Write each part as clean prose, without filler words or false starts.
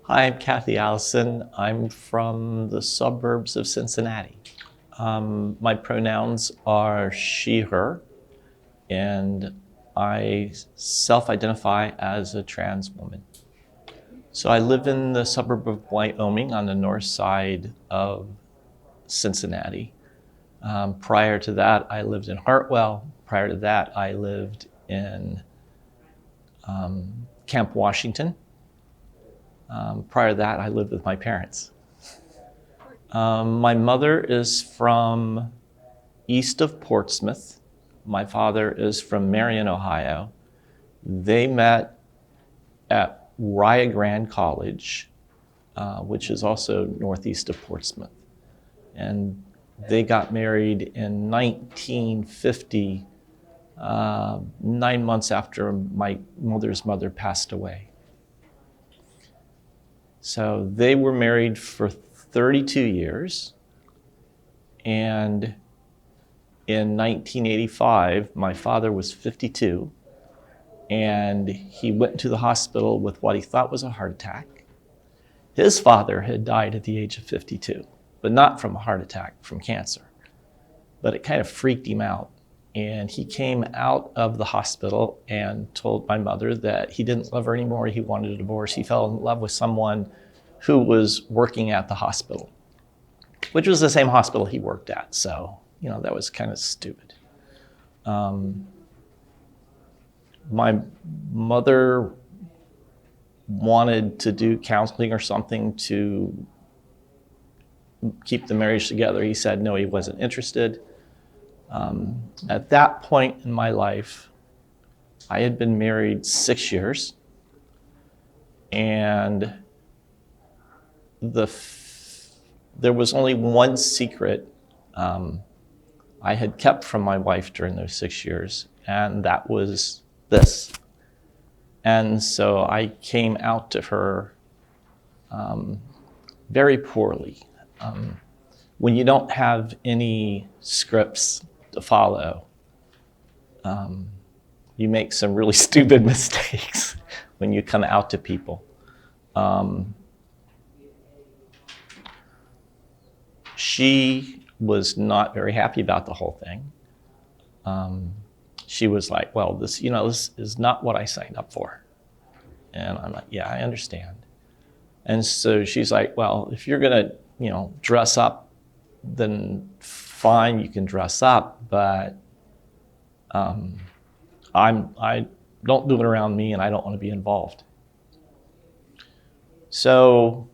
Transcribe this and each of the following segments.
Hi, I'm Cathy Allison. I'm from the suburbs of Cincinnati. My pronouns are she, her, and I self-identify as a trans woman. So I live in the suburb of Wyoming on the north side of Cincinnati. Prior to that, I lived in Hartwell. Prior to that, I lived in Camp Washington. Prior to that, I lived with my parents. My mother is from east of Portsmouth. My father is from Marion, Ohio. They met at Rio Grande College, which is also northeast of Portsmouth. And they got married in 1950, 9 months after my mother's mother passed away. So they were married for 32 years. And in 1985, my father was 52, and he went to the hospital with what he thought was a heart attack. His father had died at the age of 52, but not from a heart attack, from cancer. But it kind of freaked him out. And he came out of the hospital and told my mother that he didn't love her anymore. He wanted a divorce. He fell in love with someone who was working at the hospital, which was the same hospital he worked at. So, that was kind of stupid. My mother wanted to do counseling or something to keep the marriage together. He said no, he wasn't interested. At that point in my life, I had been married 6 years, and there was only one secret I had kept from my wife during those 6 years, and that was this. And so I came out to her very poorly. When you don't have any scripts to follow, you make some really stupid mistakes when you come out to people. She was not very happy about the whole thing. She was like, well, this is not what I signed up for. And I'm like, yeah, I understand. And so she's like, well, if you're gonna, dress up, then fine, you can dress up, but I don't do it around me, and I don't want to be involved. So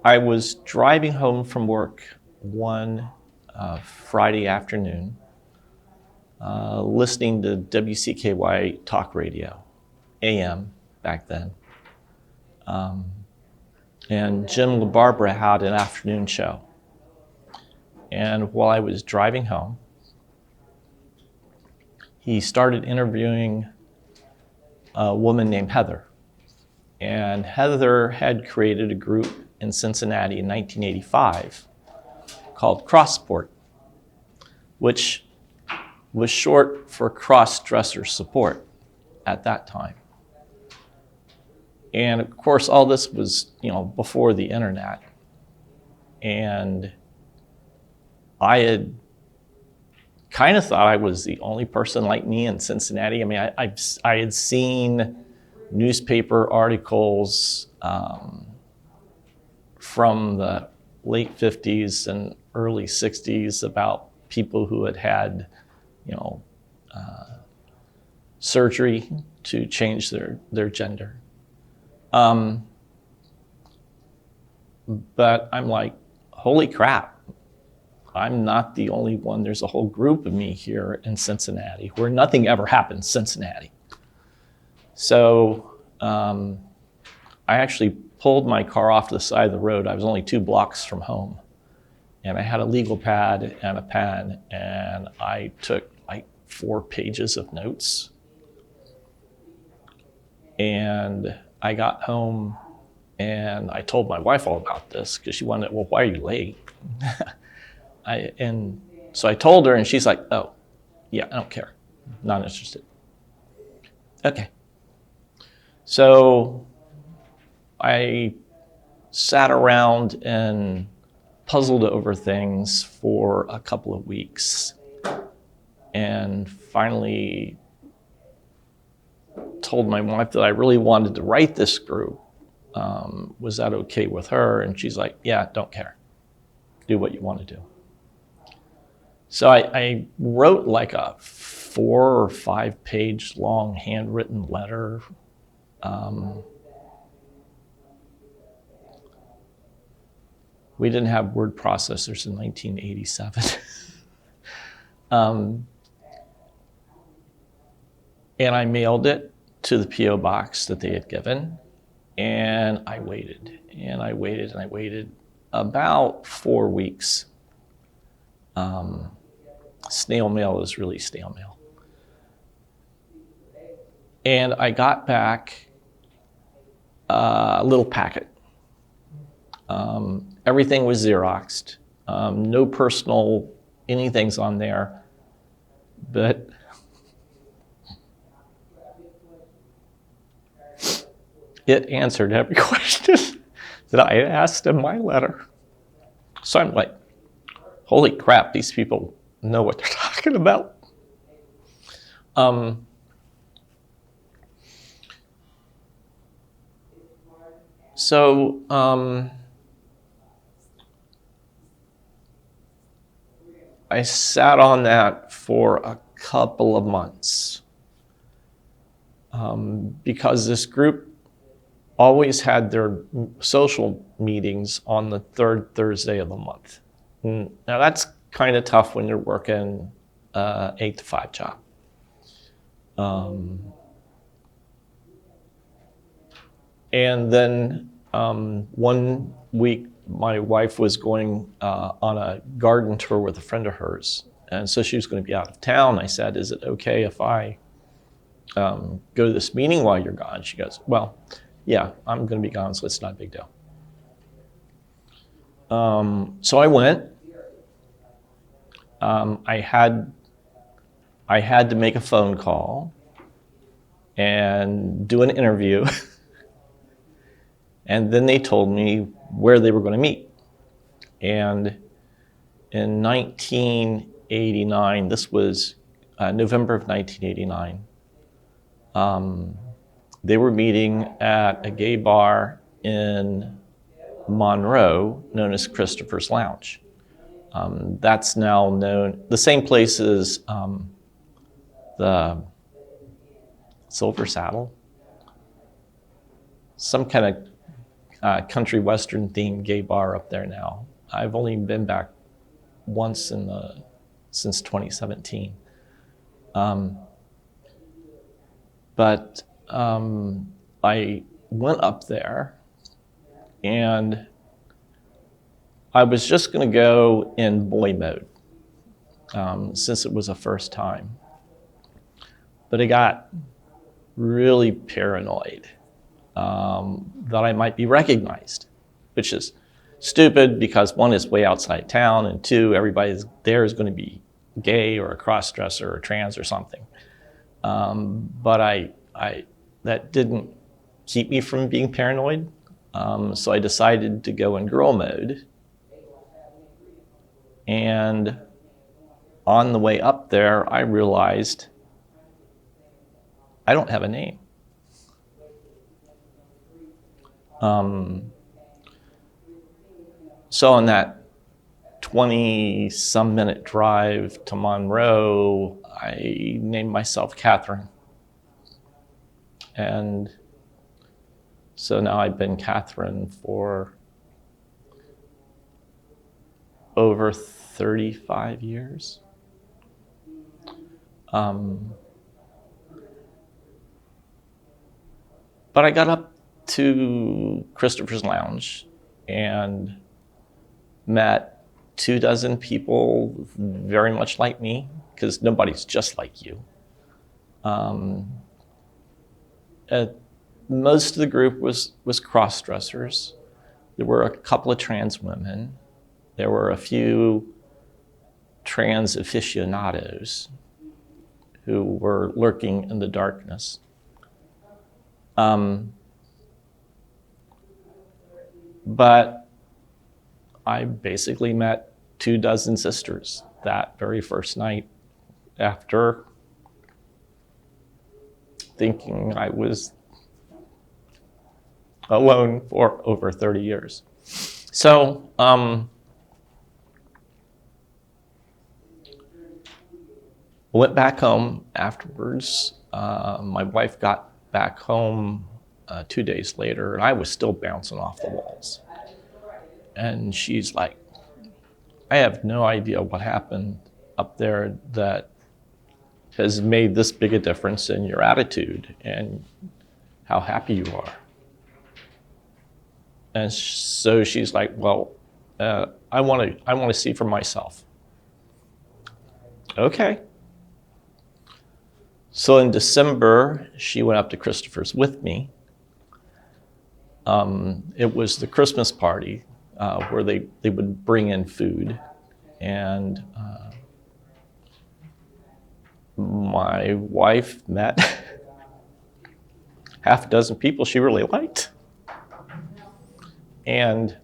I was driving home from work one Friday afternoon, listening to WCKY talk radio, AM back then. And Jim LaBarbera had an afternoon show. And while I was driving home, he started interviewing a woman named Heather. And Heather had created a group in Cincinnati in 1985 called Crossport, which was short for cross-dresser support at that time. And of course, all this was, before the internet. And I had kind of thought I was the only person like me in Cincinnati. I mean, I had seen newspaper articles from the late 50s and early 60s about people who had surgery to change their gender. But I'm like, holy crap, I'm not the only one. There's a whole group of me here in Cincinnati where nothing ever happened in Cincinnati. So I actually pulled my car off to the side of the road. I was only 2 blocks from home. And I had a legal pad and a pen, and I took like 4 pages of notes. And I got home and I told my wife all about this because she wanted, well, why are you late? And so I told her, and she's like, oh, yeah, I don't care. Not interested. Okay. So I sat around and puzzled over things for a couple of weeks, and finally told my wife that I really wanted to write this group. Was that okay with her? And she's like, yeah, don't care. Do what you want to do. So I wrote like a 4 or 5 page long handwritten letter. We didn't have word processors in 1987. And I mailed it to the P.O. box that they had given. And I waited, and I waited, and I waited about 4 weeks. Snail mail is really snail mail. And I got back a little packet. Everything was Xeroxed. No personal anything's on there. But it answered every question that I asked in my letter. So I'm like, holy crap, these people know what they're talking about. I sat on that for a couple of months because this group always had their social meetings on the 3rd Thursday of the month. Now that's kind of tough when you're working 8 to 5 job. And then one week my wife was going on a garden tour with a friend of hers. And so she was going to be out of town. I said, is it okay if I go to this meeting while you're gone? She goes, well, yeah, I'm going to be gone, so it's not a big deal. So I went. I had to make a phone call and do an interview. And then they told me where they were going to meet. And in 1989, this was November of 1989, they were meeting at a gay bar in Monroe known as Christopher's Lounge. That's now known, the same place as the Silver Saddle, some kind of country western themed gay bar up there now. I've only been back once since 2017. But I went up there, and I was just going to go in boy mode since it was a first time. But I got really paranoid that I might be recognized, which is stupid because 1, it's way outside town, and 2, everybody there is going to be gay or a cross-dresser or trans or something. But that didn't keep me from being paranoid. So I decided to go in girl mode. And on the way up there, I realized I don't have a name. So on that 20-some minute drive to Monroe, I named myself Catherine. And so now I've been Catherine for over 35 years. But I got up to Christopher's Lounge and met 24 people very much like me, because nobody's just like you. Most of the group was cross-dressers. There were a couple of trans women. There were a few trans aficionados who were lurking in the darkness. But I basically met 24 sisters that very first night after thinking I was alone for over 30 years. So I went back home afterwards. My wife got back home 2 days later, and I was still bouncing off the walls. And she's like, I have no idea what happened up there that has made this big a difference in your attitude and how happy you are. And so she's like, well, I want to see for myself. Okay. So in December, she went up to Christopher's with me. It was the Christmas party where they would bring in food. And my wife met half a dozen people she really liked. And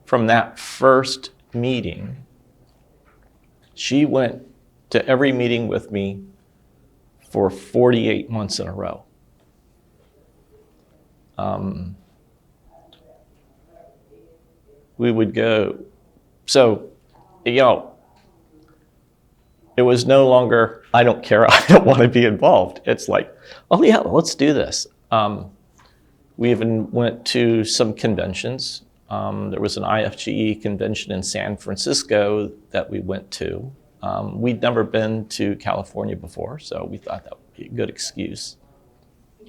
from that first meeting, she went to every meeting with me for 48 months in a row. We would go, so, it was no longer, I don't care, I don't want to be involved. It's like, oh yeah, let's do this. We even went to some conventions. There was an IFGE convention in San Francisco that we went to. We'd never been to California before, so we thought that would be a good excuse.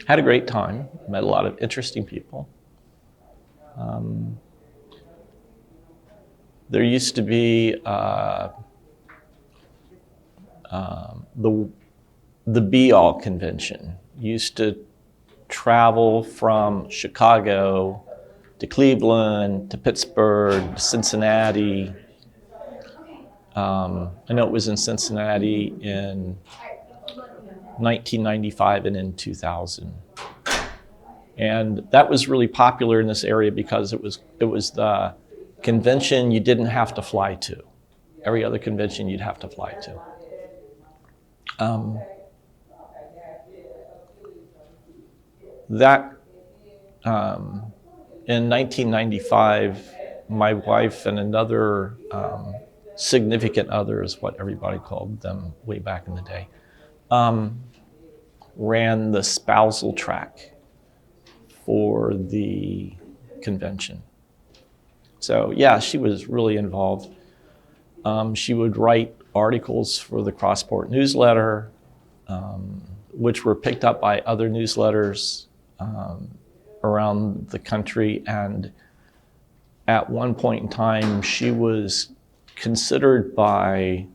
Had a great time, met a lot of interesting people. There used to be the Be All convention. Used to travel from Chicago to Cleveland to Pittsburgh to Cincinnati. I know it was in Cincinnati in 1995 and in 2000. And that was really popular in this area because it was the convention you didn't have to fly to. Every other convention you'd have to fly to. In 1995, my wife and another significant other is what everybody called them way back in the day, ran the spousal track for the convention. So yeah, she was really involved. She would write articles for the Crossport newsletter, which were picked up by other newsletters around the country. And at one point in time, she was considered by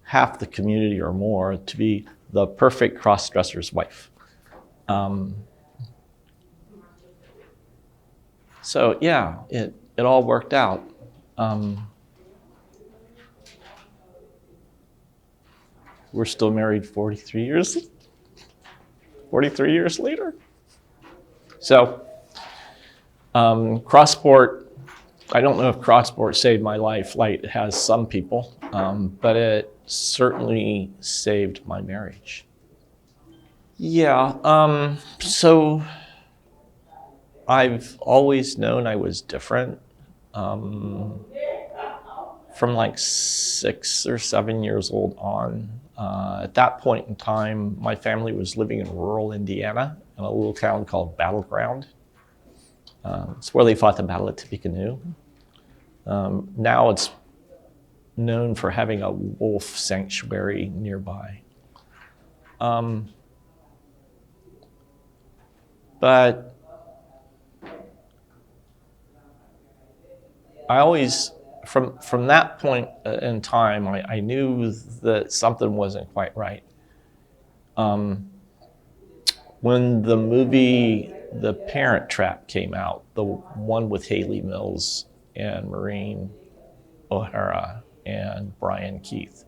half the community or more to be the perfect cross-dresser's wife. So yeah, it all worked out. We're still married 43 years later. So Crossport, I don't know if Crossport saved my life. Like it has some people, but it certainly saved my marriage. Yeah, so I've always known I was different. From like 6 or 7 years old on. At that point in time, my family was living in rural Indiana in a little town called Battleground. It's where they fought the Battle of Tippecanoe. Now it's known for having a wolf sanctuary nearby. But I always, from that point in time, I knew that something wasn't quite right. When the movie The Parent Trap came out, the one with Haley Mills and Maureen O'Hara and Brian Keith,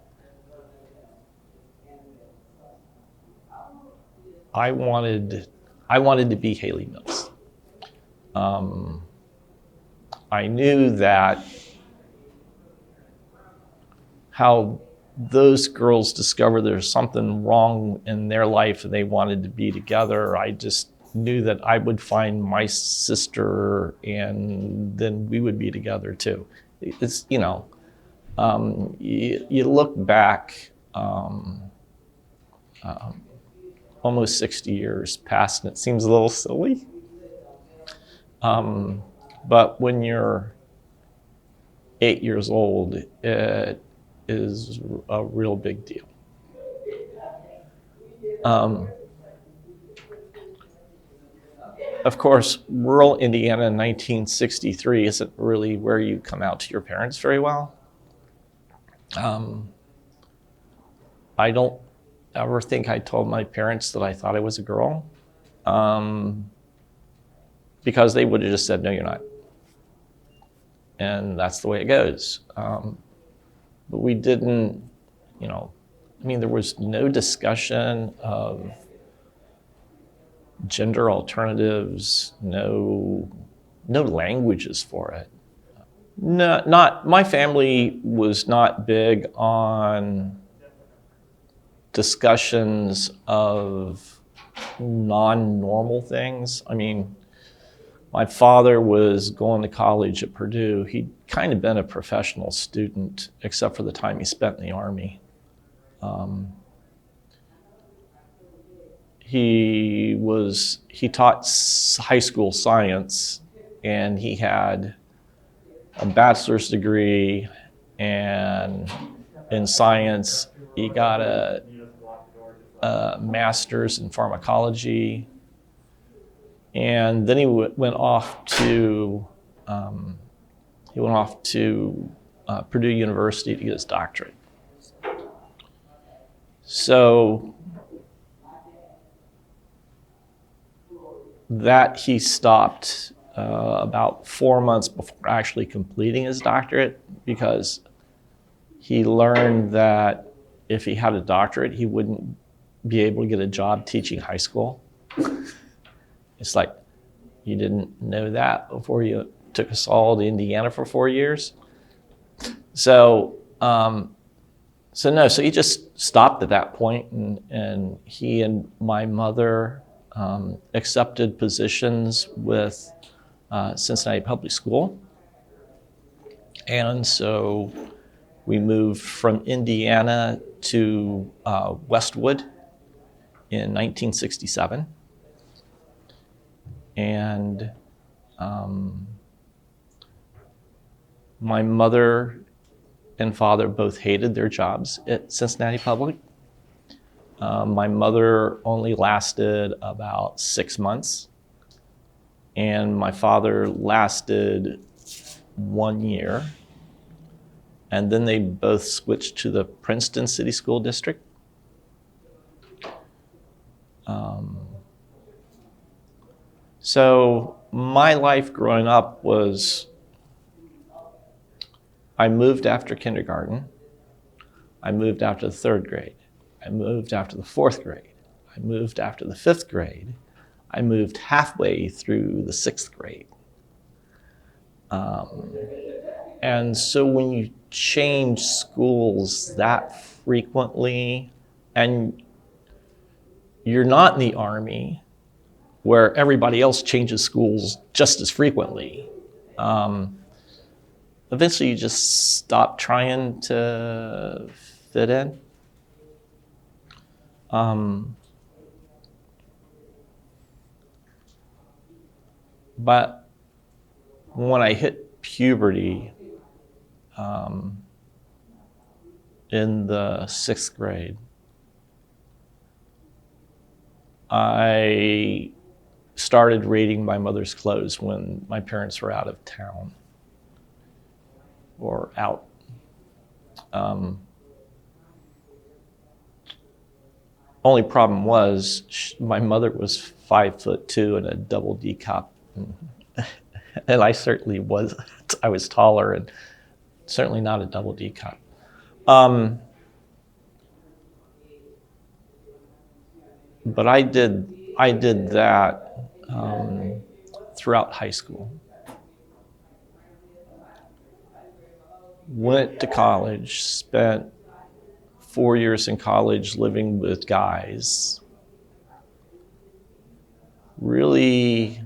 I wanted to be Haley Mills. I knew that how those girls discover there's something wrong in their life and they wanted to be together. I just knew that I would find my sister and then we would be together too. It's, you know, you look back almost 60 years past and it seems a little silly. But when you're 8 years old, it is a real big deal. Of course, rural Indiana in 1963 isn't really where you come out to your parents very well. I don't ever think I told my parents that I thought I was a girl, because they would have just said, no, you're not. And that's the way it goes. But we didn't, you know, I mean, there was no discussion of gender alternatives, no languages for it. No, not, my family was not big on discussions of non-normal things. I mean, my father was going to college at Purdue. He'd kind of been a professional student, except for the time he spent in the Army. He taught high school science, and he had a bachelor's degree, and in science, he got a master's in pharmacology. And then he went off to Purdue University to get his doctorate. So that he stopped about 4 months before actually completing his doctorate, because he learned that if he had a doctorate, he wouldn't be able to get a job teaching high school. It's like, you didn't know that before you took us all to Indiana for 4 years? So he just stopped at that point, and he and my mother accepted positions with Cincinnati Public School. And so we moved from Indiana to Westwood in 1967. And my mother and father both hated their jobs at Cincinnati Public. My mother only lasted about 6 months, and my father lasted 1 year. And then they both switched to the Princeton City School District. So my life growing up was, I moved after kindergarten, I moved after the 3rd grade, I moved after the 4th grade, I moved after the 5th grade, I moved halfway through the 6th grade. And so when you change schools that frequently, and you're not in the Army, where everybody else changes schools just as frequently, eventually you just stop trying to fit in. But when I hit puberty in the 6th grade, I started raiding my mother's clothes when my parents were out of town or out. Only problem was my mother was 5'2" and a double D cup, and I certainly was. I was taller and certainly not a double D cup. but I did that throughout high school. Went to college, spent 4 years in college living with guys. Really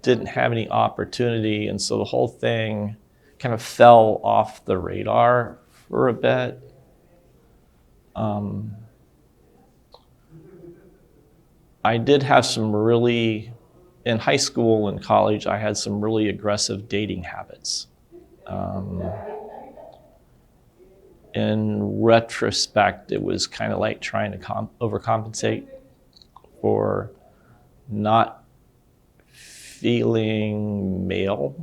didn't have any opportunity, and so the whole thing kind of fell off the radar for a bit. I did have some really, in high school and college, I had some really aggressive dating habits. In retrospect, it was kind of like trying to overcompensate for not feeling male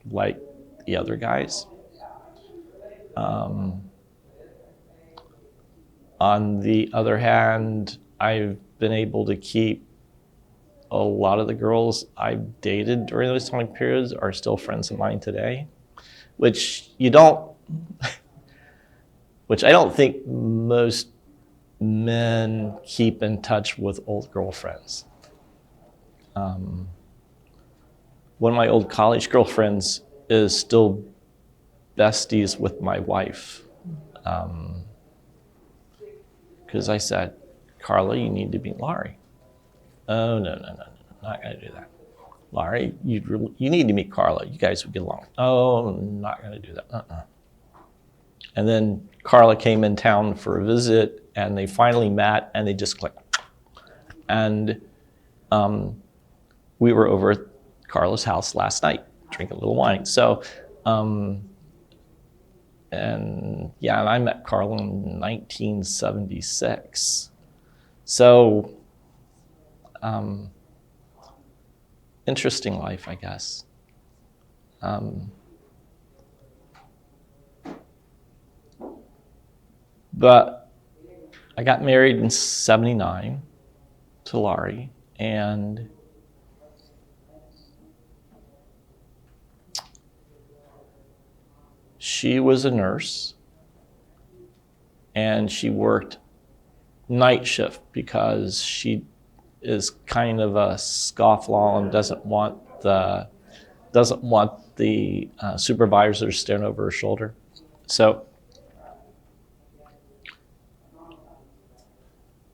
like the other guys. On the other hand, I've been able to keep a lot of the girls I've dated during those time periods are still friends of mine today, which I don't think most men keep in touch with old girlfriends. One of my old college girlfriends is still besties with my wife. Because I said, Carla, you need to meet Laurie. Oh, no, not gonna do that. Laurie, you need to meet Carla. You guys would get along. Oh, not gonna do that. And then Carla came in town for a visit, and they finally met, and they just clicked. And we were over at Carla's house last night, drinking a little wine. So, and I met Carla in 1976. So, interesting life, I guess. But I got married in 79 to Laurie, and she was a nurse, and she worked night shift because she is kind of a scofflaw and doesn't want the supervisor staring over her shoulder. So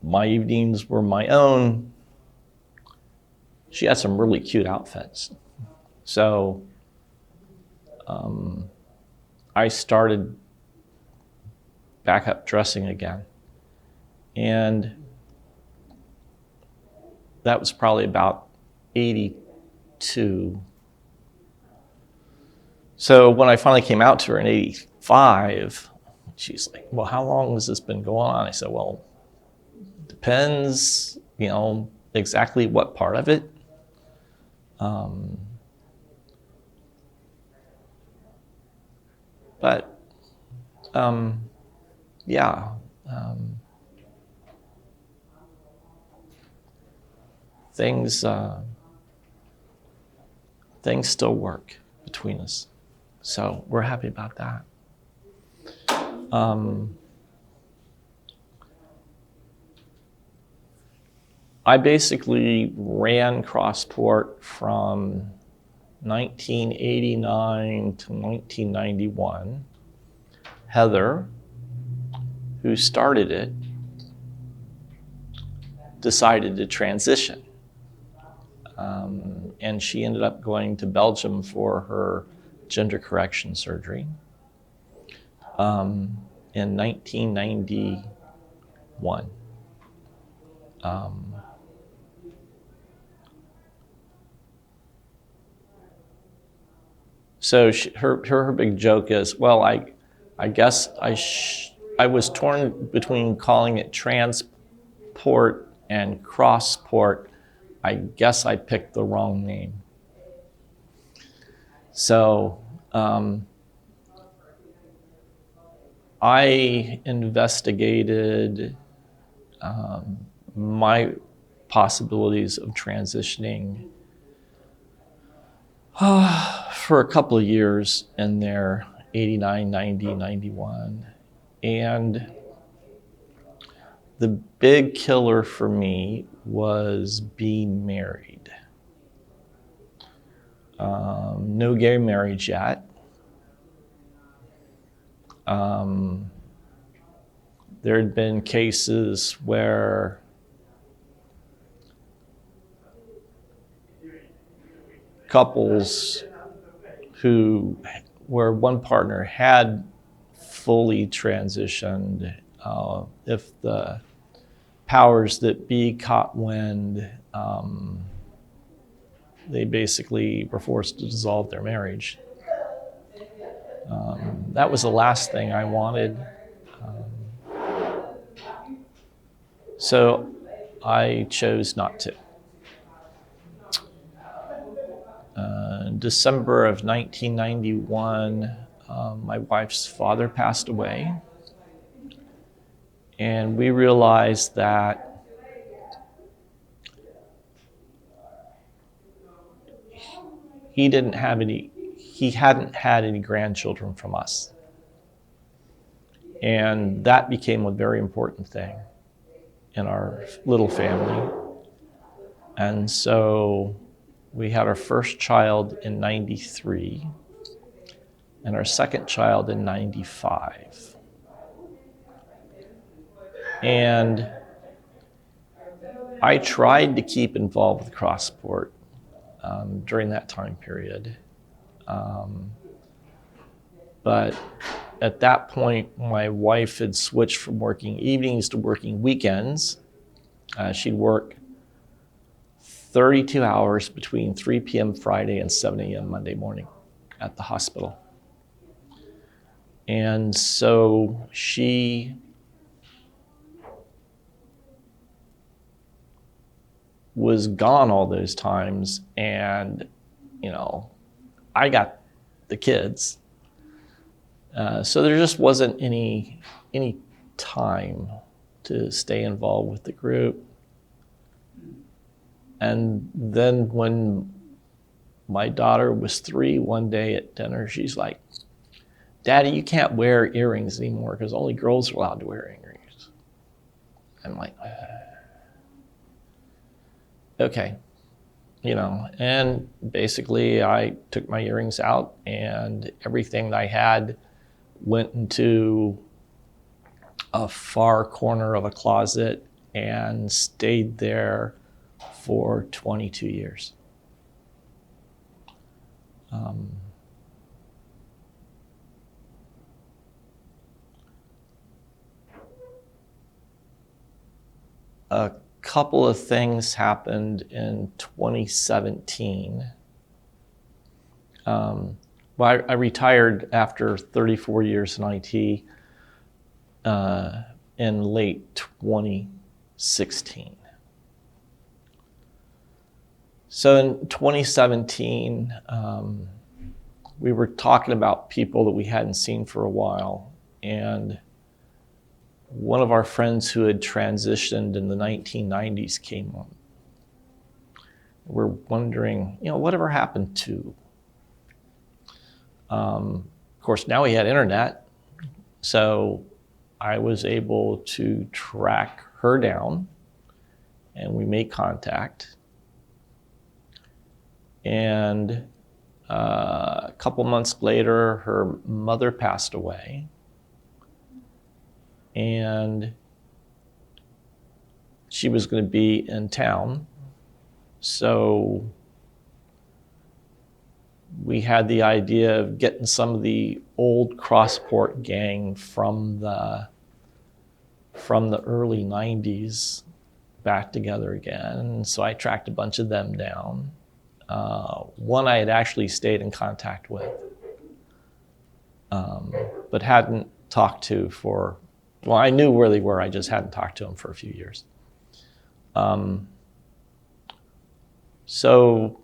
my evenings were my own. She had some really cute outfits. So I started back up dressing again. And that was probably about 82. So when I finally came out to her in 85, she's like, well, how long has this been going on? I said, well, depends, exactly what part of it. Things still work between us. So we're happy about that. I basically ran Crossport from 1989 to 1991. Heather, who started it, decided to transition. And she ended up going to Belgium for her gender correction surgery in 1991. So her big joke is, well, I guess I was torn between calling it Transport and Crossport. I guess I picked the wrong name. So I investigated my possibilities of transitioning for a couple of years in there, 89, 90, 91. And the big killer for me was being married. No gay marriage yet. There had been cases where couples where one partner had fully transitioned, if the powers that be caught wind, they basically were forced to dissolve their marriage. That was the last thing I wanted. So I chose not to. In December of 1991, my wife's father passed away. And we realized that he hadn't had any grandchildren from us. And that became a very important thing in our little family. And so we had our first child in 93 and our second child in 95. And I tried to keep involved with Crossport during that time period. But at that point, my wife had switched from working evenings to working weekends. She'd work 32 hours between 3 p.m. Friday and 7 a.m. Monday morning at the hospital. And so she was gone all those times, and I got the kids. So there just wasn't any time to stay involved with the group. And then when my daughter was 3, one day at dinner, she's like, "Daddy, you can't wear earrings anymore because only girls are allowed to wear earrings." I'm like, okay. And basically I took my earrings out and everything that I had went into a far corner of a closet and stayed there for 22 years. A couple of things happened in 2017. I retired after 34 years in IT in late 2016. So in 2017, we were talking about people that we hadn't seen for a while, and one of our friends who had transitioned in the 1990s came on. We're wondering, whatever happened to? Of course, now we had internet, so I was able to track her down, and we made contact. And a couple months later, her mother passed away. And she was going to be in town. So we had the idea of getting some of the old Crossport gang from the early 90s back together again. So I tracked a bunch of them down. One I had actually stayed in contact with, but hadn't talked to for, well, I knew where they were, I just hadn't talked to them for a few years. So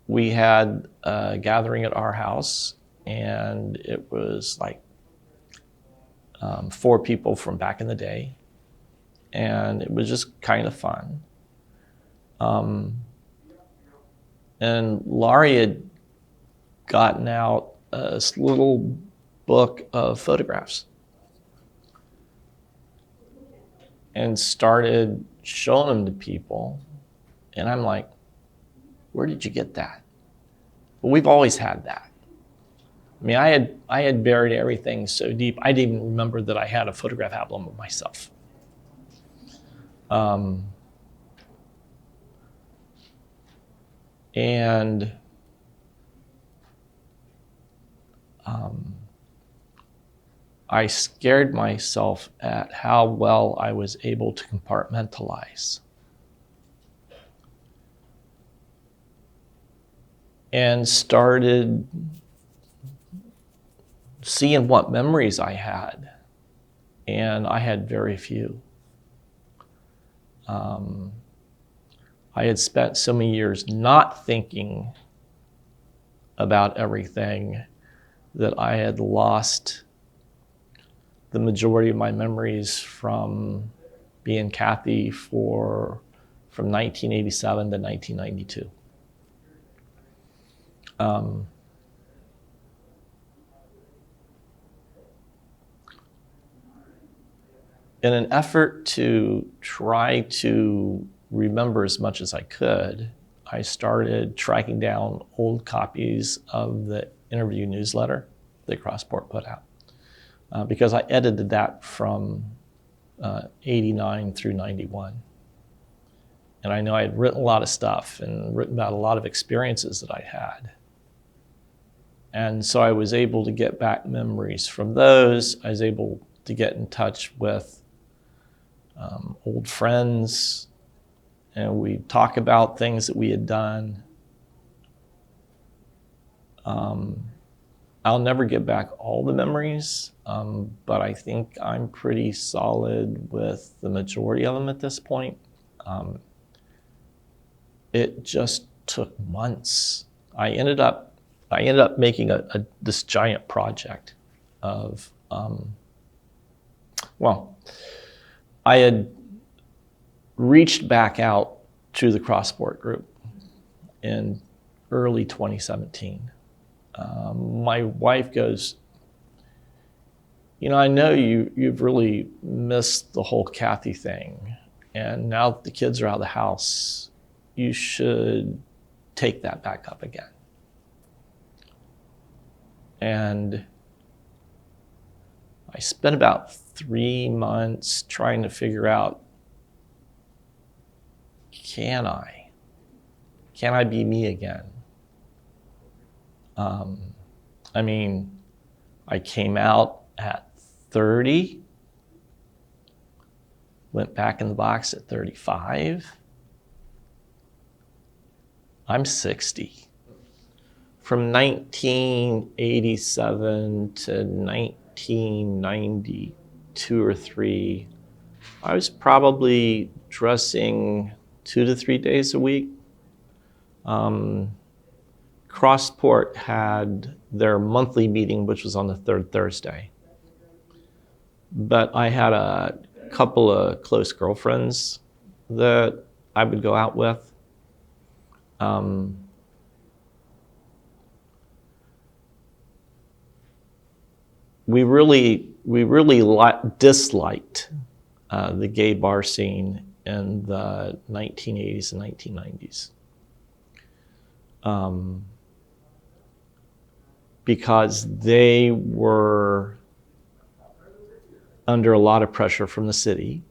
we had a gathering at our house, and it was like 4 people from back in the day, and it was just kind of fun. And Laurie had gotten out this little book of photographs. and started showing them to people. And I'm like, where did you get that? Well, we've always had that. I mean, I had buried everything so deep, I didn't even remember that I had a photograph album of myself. I scared myself at how well I was able to compartmentalize. And started seeing what memories I had. And I had very few. I had spent so many years not thinking about everything that I had lost the majority of my memories from being Cathy from 1987 to 1992. In an effort to try to remember as much as I could, I started tracking down old copies of the interview newsletter that Crossport put out. Because I edited that from 89 through 91. And I know I had written a lot of stuff and written about a lot of experiences that I had. And so I was able to get back memories from those. I was able to get in touch with old friends, and we talk about things that we had done. I'll never get back all the memories, but I think I'm pretty solid with the majority of them at this point. It just took months. I ended up making this giant project of, I had reached back out to the Crossport group in early 2017. My wife goes, I know you've really missed the whole Cathy thing, and now that the kids are out of the house, you should take that back up again. And I spent about 3 months trying to figure out, can I be me again? I came out at 30, went back in the box at 35. I'm 60. From 1987 to 1992 or 3, I was probably dressing 2 to 3 days a week. Crossport had their monthly meeting, which was on the third Thursday. But I had a couple of close girlfriends that I would go out with. We really disliked the gay bar scene in the 1980s and 1990s. Because they were under a lot of pressure from the city.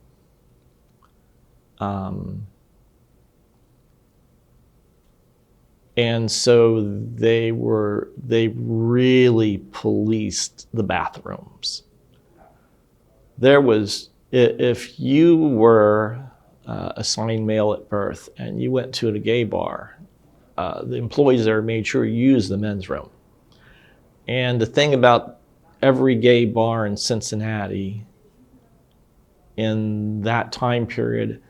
And so they really policed the bathrooms. If you were assigned male at birth and you went to a gay bar, the employees there made sure you used the men's room. And the thing about every gay bar in Cincinnati in that time period,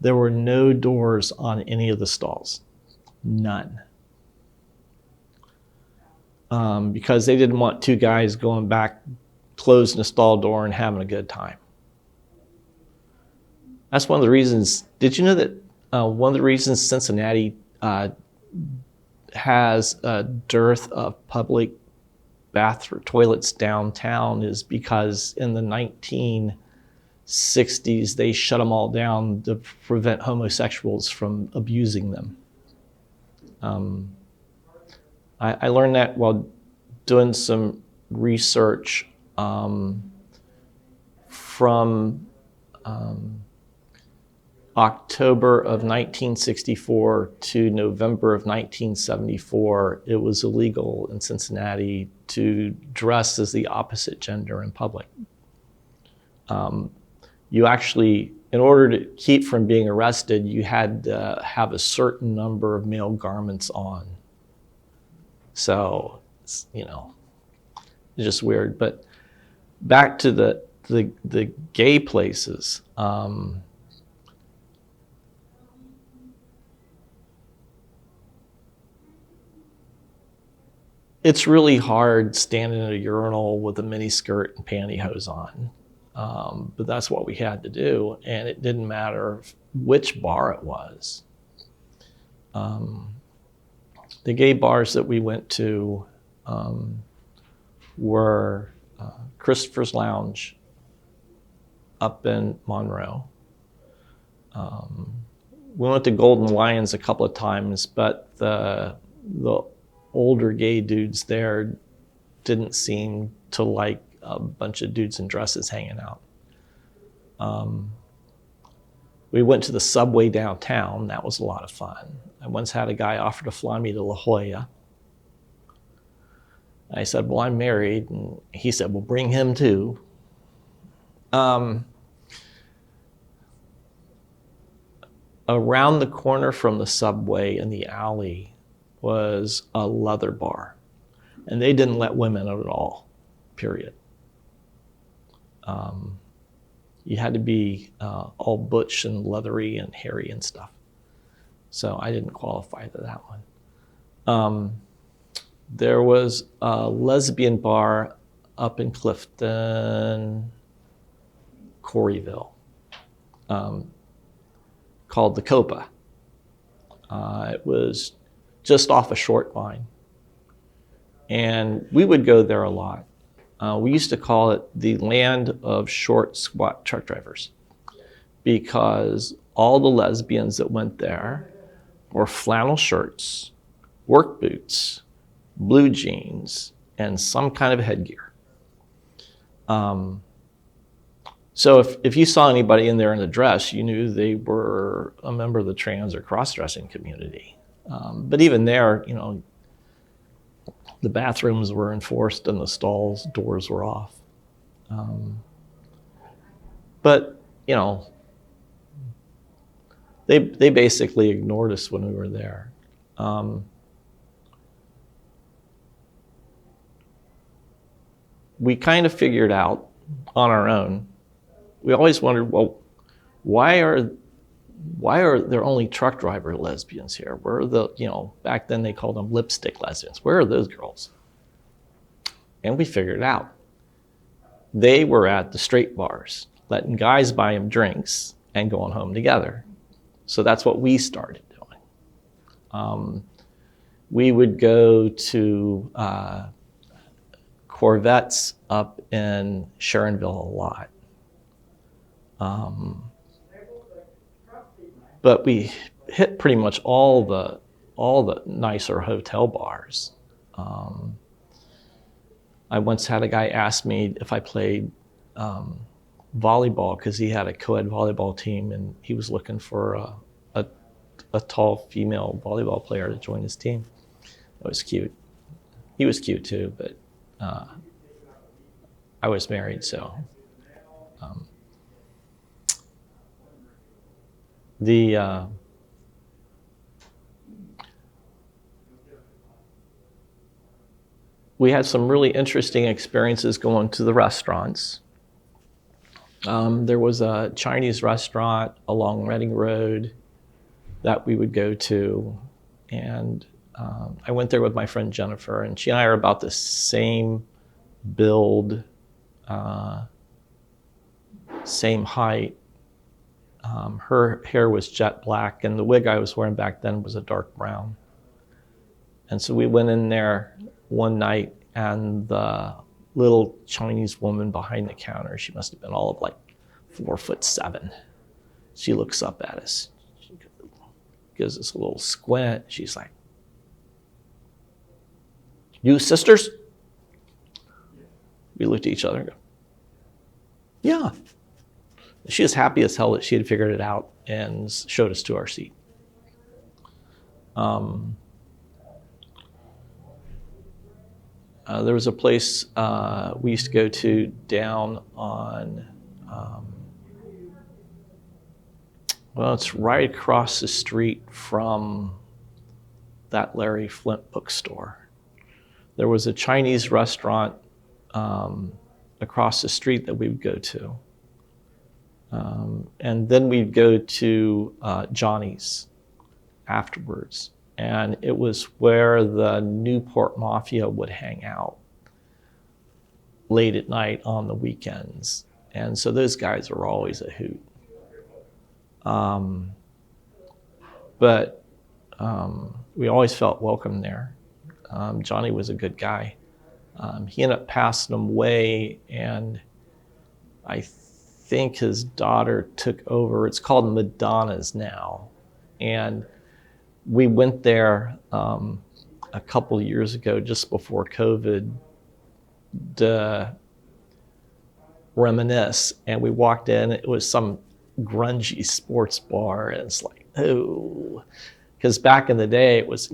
there were no doors on any of the stalls. None. Because they didn't want two guys going back, closing the stall door and having a good time. That's one of the reasons. Did you know that one of the reasons Cincinnati has a dearth of public bathroom toilets downtown is because in the 1960s 60s, they shut them all down to prevent homosexuals from abusing them. I learned that while doing some research from October of 1964 to November of 1974, it was illegal in Cincinnati to dress as the opposite gender in public. You actually, in order to keep from being arrested, you had to have a certain number of male garments on. So, you know, it's just weird. But back to the gay places. It's really hard standing at a urinal with a mini skirt and pantyhose on. But that's what we had to do, and it didn't matter which bar it was. The gay bars that we went to were Christopher's Lounge up in Monroe. We went to Golden Lions a couple of times, but the older gay dudes there didn't seem to like a bunch of dudes in dresses hanging out. We went to the subway downtown. That was a lot of fun. I once had a guy offer to fly me to La Jolla. I said, well, I'm married. And he said, well, bring him too. Around the corner from the subway in the alley was a leather bar. And they didn't let women out at all, period. You had to be all butch and leathery and hairy and stuff. So I didn't qualify for that one. There was a lesbian bar up in Clifton, Corryville, called the Copa. It was just off a short line. And we would go there a lot. We used to call it the land of short, squat truck drivers, because all the lesbians that went there wore flannel shirts, work boots, blue jeans, and some kind of headgear. So if you saw anybody in there in a dress, you knew they were a member of the trans or cross-dressing community. But even there, you know, the bathrooms were enforced and the stalls doors were off. But, you know, they basically ignored us when we were there. We kind of figured out on our own. We always wondered, well, why are there only truck driver lesbians here? Where are the, you know, back then they called them lipstick lesbians. Where are those girls? And we figured it out. They were at the straight bars, letting guys buy them drinks and going home together. So that's what we started doing. We would go to Corvettes up in Sharonville a lot. But we hit pretty much all the nicer hotel bars. I once had a guy ask me if I played volleyball, because he had a co-ed volleyball team and he was looking for a tall female volleyball player to join his team. It was cute. He was cute too, but I was married, so. We had some really interesting experiences going to the restaurants. There was a Chinese restaurant along Reading Road that we would go to, and I went there with my friend Jennifer, and she and I are about the same build, same height. Her hair was jet black, and the wig I was wearing back then was a dark brown. And so we went in there one night, and the little Chinese woman behind the counter, she must have been all of like 4'7". She looks up at us. She gives us a little squint. She's like, "You sisters?" We looked at each other and go, "Yeah." She was happy as hell that she had figured it out and showed us to our seat. There was a place we used to go to down on, well, it's right across the street from that Larry Flint bookstore. There was a Chinese restaurant across the street that we would go to. And then we'd go to Johnny's afterwards. And it was where the Newport Mafia would hang out late at night on the weekends. And so those guys were always a hoot. But we always felt welcome there. Johnny was a good guy. He ended up passing away, and I think his daughter took over. It's called Madonna's now. And we went there a couple years ago, just before COVID, to reminisce. And we walked in, it was some grungy sports bar, and it's like, oh, because back in the day it was,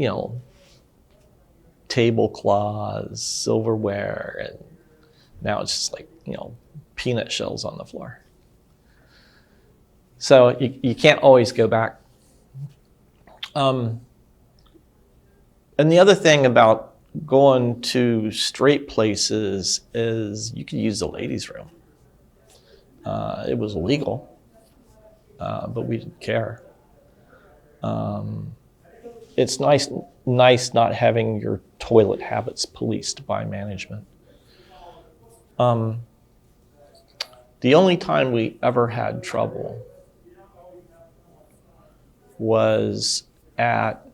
tablecloths, silverware, and now it's just like, peanut shells on the floor. So you can't always go back. And the other thing about going to straight places is you could use the ladies' room. It was illegal, but we didn't care. It's nice not having your toilet habits policed by management. The only time we ever had trouble was at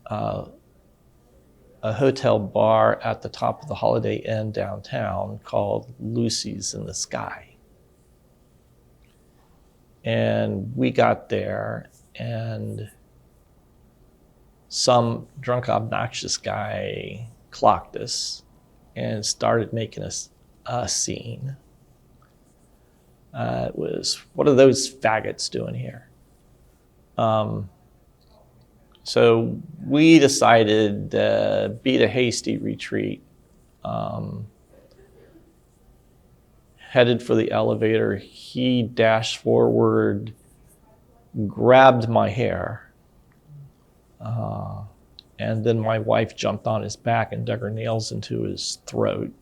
a hotel bar at the top of the Holiday Inn downtown called Lucy's in the Sky. And we got there, and some drunk, obnoxious guy clocked us and started making us a scene. It was, what are those faggots doing here? So we decided to beat a hasty retreat, headed for the elevator. He dashed forward, grabbed my hair, and then my wife jumped on his back and dug her nails into his throat.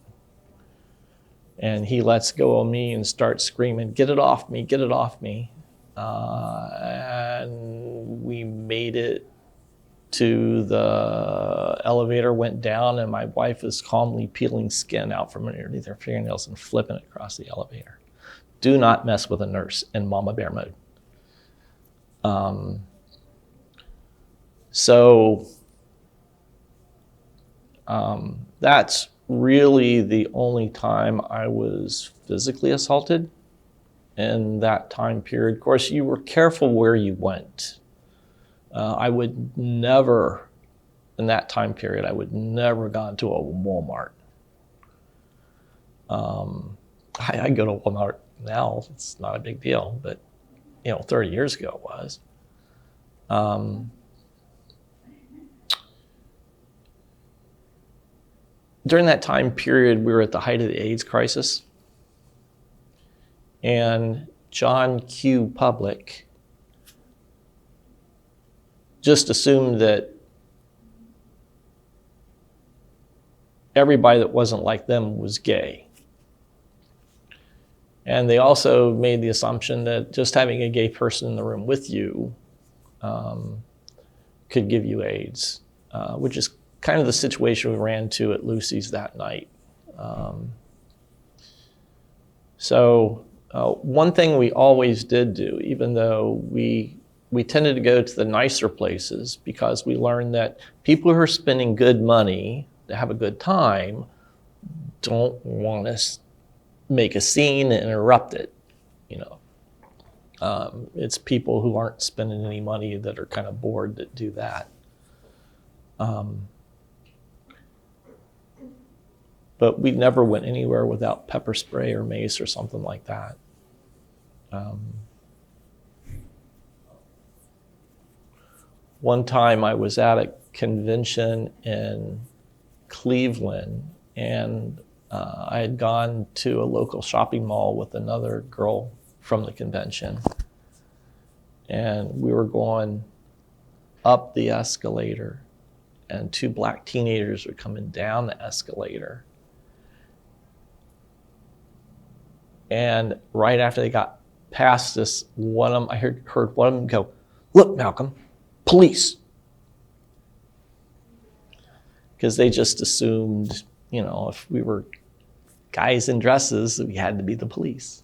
And he lets go of me and starts screaming, "Get it off me, get it off me." And we made it to the elevator, went down, and my wife is calmly peeling skin out from underneath her fingernails and flipping it across the elevator. Do not mess with a nurse in mama bear mode. That's really the only time I was physically assaulted in that time period. Of course, you were careful where you went. I would never, in that time period, I would never gone to a Walmart. I go to Walmart now, it's not a big deal, but 30 years ago it was. During that time period, we were at the height of the AIDS crisis, and John Q. Public just assumed that everybody that wasn't like them was gay. And they also made the assumption that just having a gay person in the room with you could give you AIDS, which is kind of the situation we ran into at Lucy's that night. One thing we always did do, even though we tended to go to the nicer places, because we learned that people who are spending good money to have a good time don't want to make a scene and interrupt it. It's people who aren't spending any money that are kind of bored that do that. But we never went anywhere without pepper spray or mace or something like that. One time I was at a convention in Cleveland, and I had gone to a local shopping mall with another girl from the convention. And we were going up the escalator, and two black teenagers were coming down the escalator. And right after they got past this, I heard one of them go, "Look, Malcolm, police." Because they just assumed, if we were guys in dresses, we had to be the police.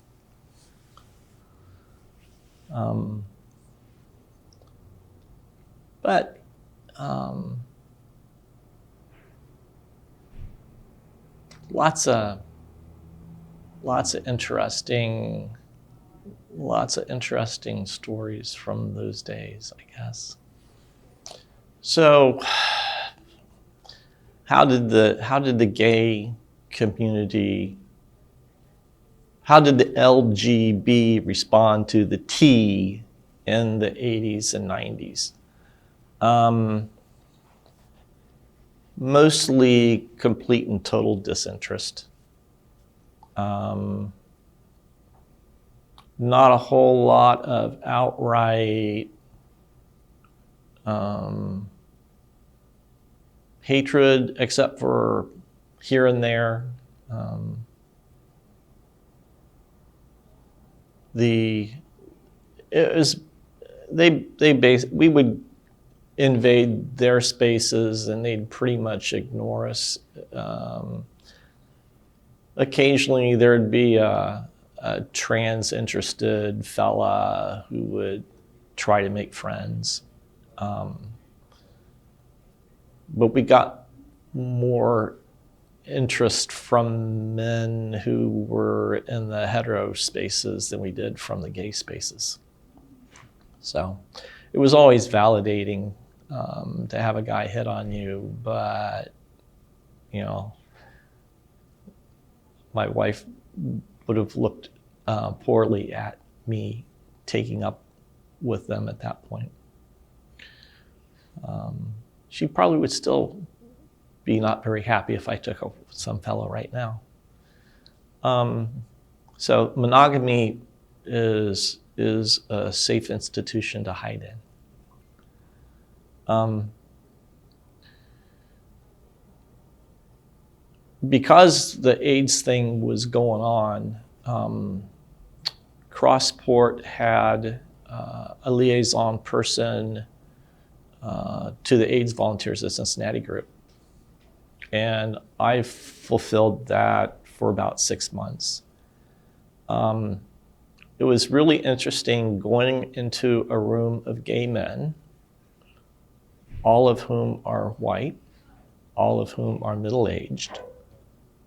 But lots of interesting stories from those days, I guess. So, how did the gay community, how did the LGB respond to the T in the 80s and 90s? Mostly complete and total disinterest. Not a whole lot of outright hatred, except for here and there. We would invade their spaces and they'd pretty much ignore us. Occasionally there'd be a trans interested fella who would try to make friends. But we got more interest from men who were in the hetero spaces than we did from the gay spaces. So it was always validating to have a guy hit on you, but my wife would have looked poorly at me taking up with them at that point. She probably would still be not very happy if I took up with some fellow right now. So monogamy is a safe institution to hide in. Because the AIDS thing was going on, Crossport had a liaison person to the AIDS Volunteers of Cincinnati group. And I fulfilled that for about 6 months. It was really interesting going into a room of gay men, all of whom are white, all of whom are middle-aged,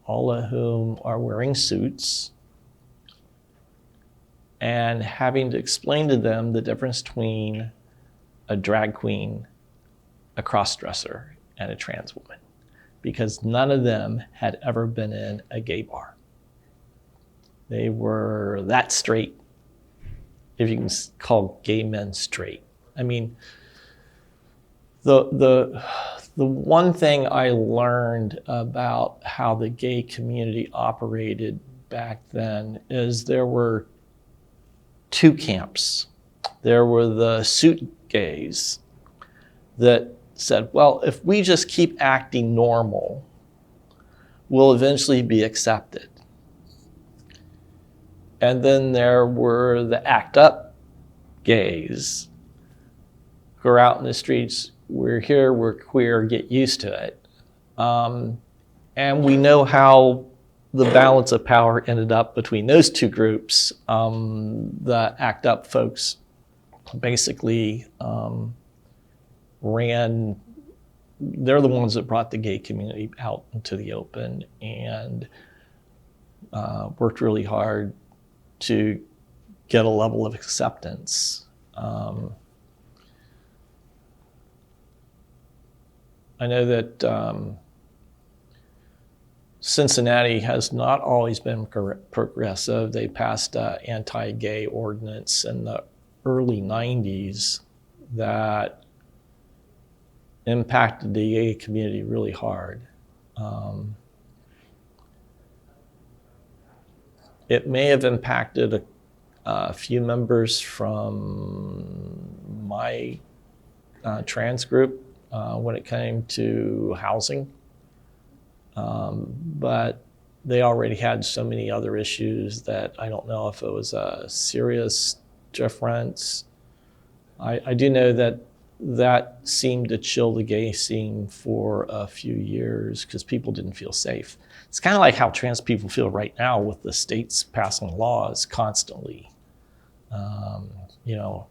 all of whom are wearing suits, and having to explain to them the difference between a drag queen, a cross-dresser, and a trans woman, because none of them had ever been in a gay bar. They were that straight, if you can call gay men straight. I mean, the one thing I learned about how the gay community operated back then is there were two camps. There were the suit gays that said, well, if we just keep acting normal, we'll eventually be accepted. And then there were the act up gays who are out in the streets. We're here, we're queer, get used to it. And we know how the balance of power ended up between those two groups. The act up folks basically they're the ones that brought the gay community out into the open and worked really hard to get a level of acceptance. I know that Cincinnati has not always been progressive. They passed an anti-gay ordinance in the early 90s that impacted the gay community really hard. It may have impacted a few members from my trans group when it came to housing. But they already had so many other issues that I don't know if it was a serious difference. I do know that that seemed to chill the gay scene for a few years because people didn't feel safe. It's kind of like how trans people feel right now with the states passing laws constantly. You know,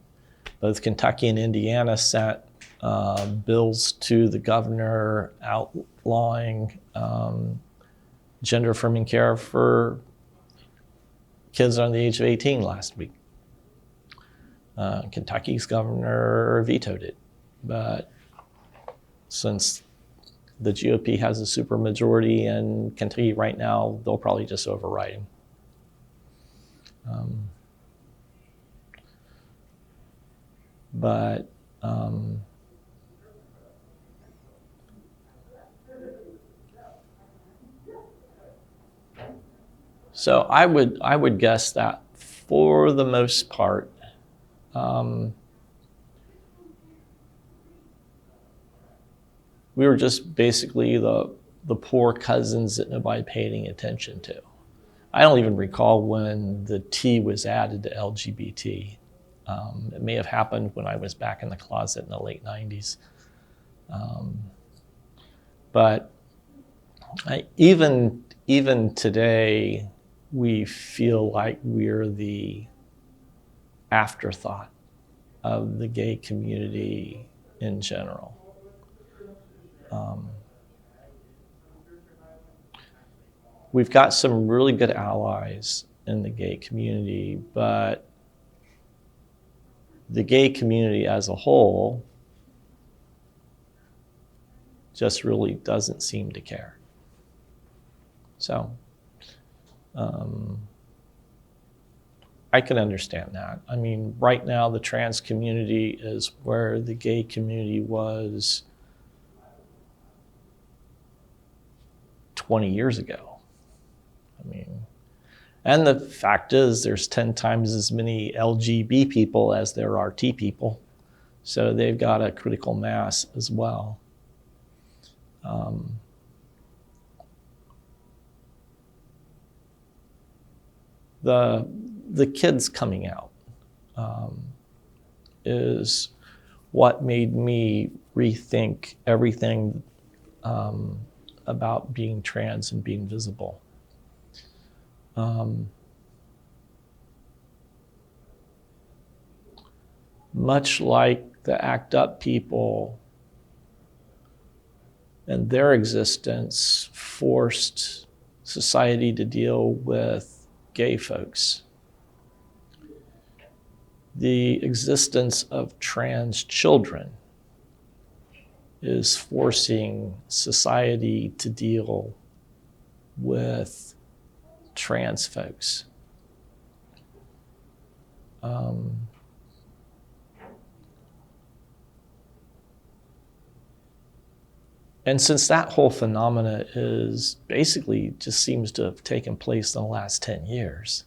both Kentucky and Indiana sent bills to the governor outlawing gender-affirming care for kids under the age of 18 last week. Kentucky's governor vetoed it, but since the GOP has a supermajority in Kentucky right now, they'll probably just override him. So I would guess that for the most part, we were just basically the poor cousins that nobody paid any attention to. I don't even recall when the T was added to LGBT. It may have happened when I was back in the closet in the late 90s. But even today, we feel like we're the afterthought of the gay community in general. We've got some really good allies in the gay community, but the gay community as a whole just really doesn't seem to care. So I can understand that. I mean, right now the trans community is where the gay community was 20 years ago. I mean, and the fact is there's 10 times as many LGB people as there are T people. So they've got a critical mass as well. The kids coming out is what made me rethink everything about being trans and being visible. Much like the ACT UP people and their existence forced society to deal with gay folks. The existence of trans children is forcing society to deal with trans folks. And since that whole phenomena is basically just seems to have taken place in the last 10 years,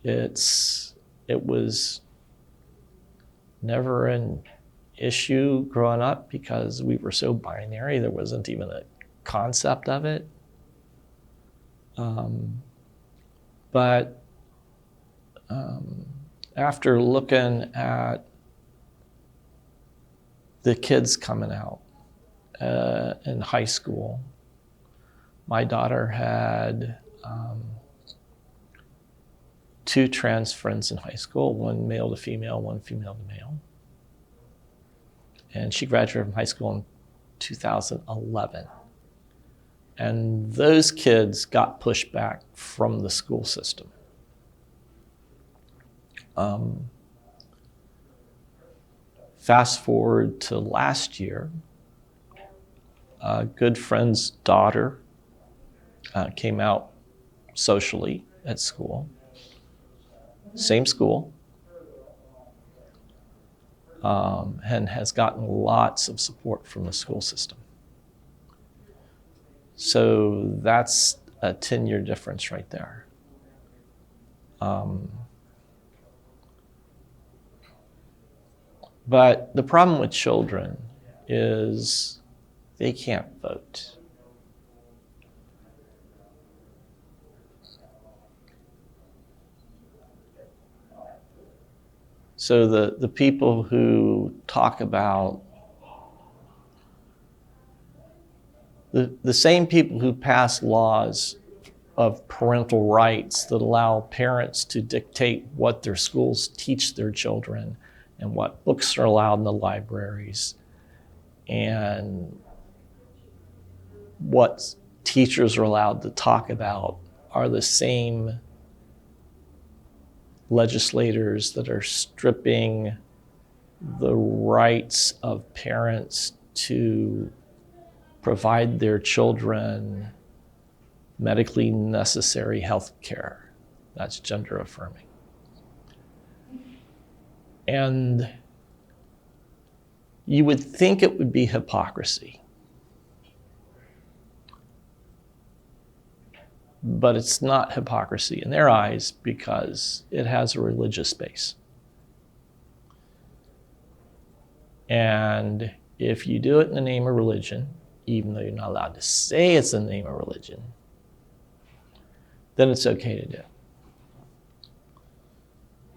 it was never an issue growing up because we were so binary, there wasn't even a concept of it. But after looking at the kids coming out in high school, my daughter had 2 trans friends in high school, one male to female, one female to male. And she graduated from high school in 2011. And those kids got pushed back from the school system. Fast forward to last year, a good friend's daughter came out socially at school, same school, and has gotten lots of support from the school system. So that's a 10-year difference right there. But the problem with children is they can't vote. So the people who talk about, the same people who pass laws of parental rights that allow parents to dictate what their schools teach their children and what books are allowed in the libraries and what teachers are allowed to talk about, are the same legislators that are stripping the rights of parents to provide their children medically necessary health care. That's gender affirming. And you would think it would be hypocrisy, but it's not hypocrisy in their eyes because it has a religious base. And if you do it in the name of religion, even though you're not allowed to say it's in the name of religion, then it's okay to do.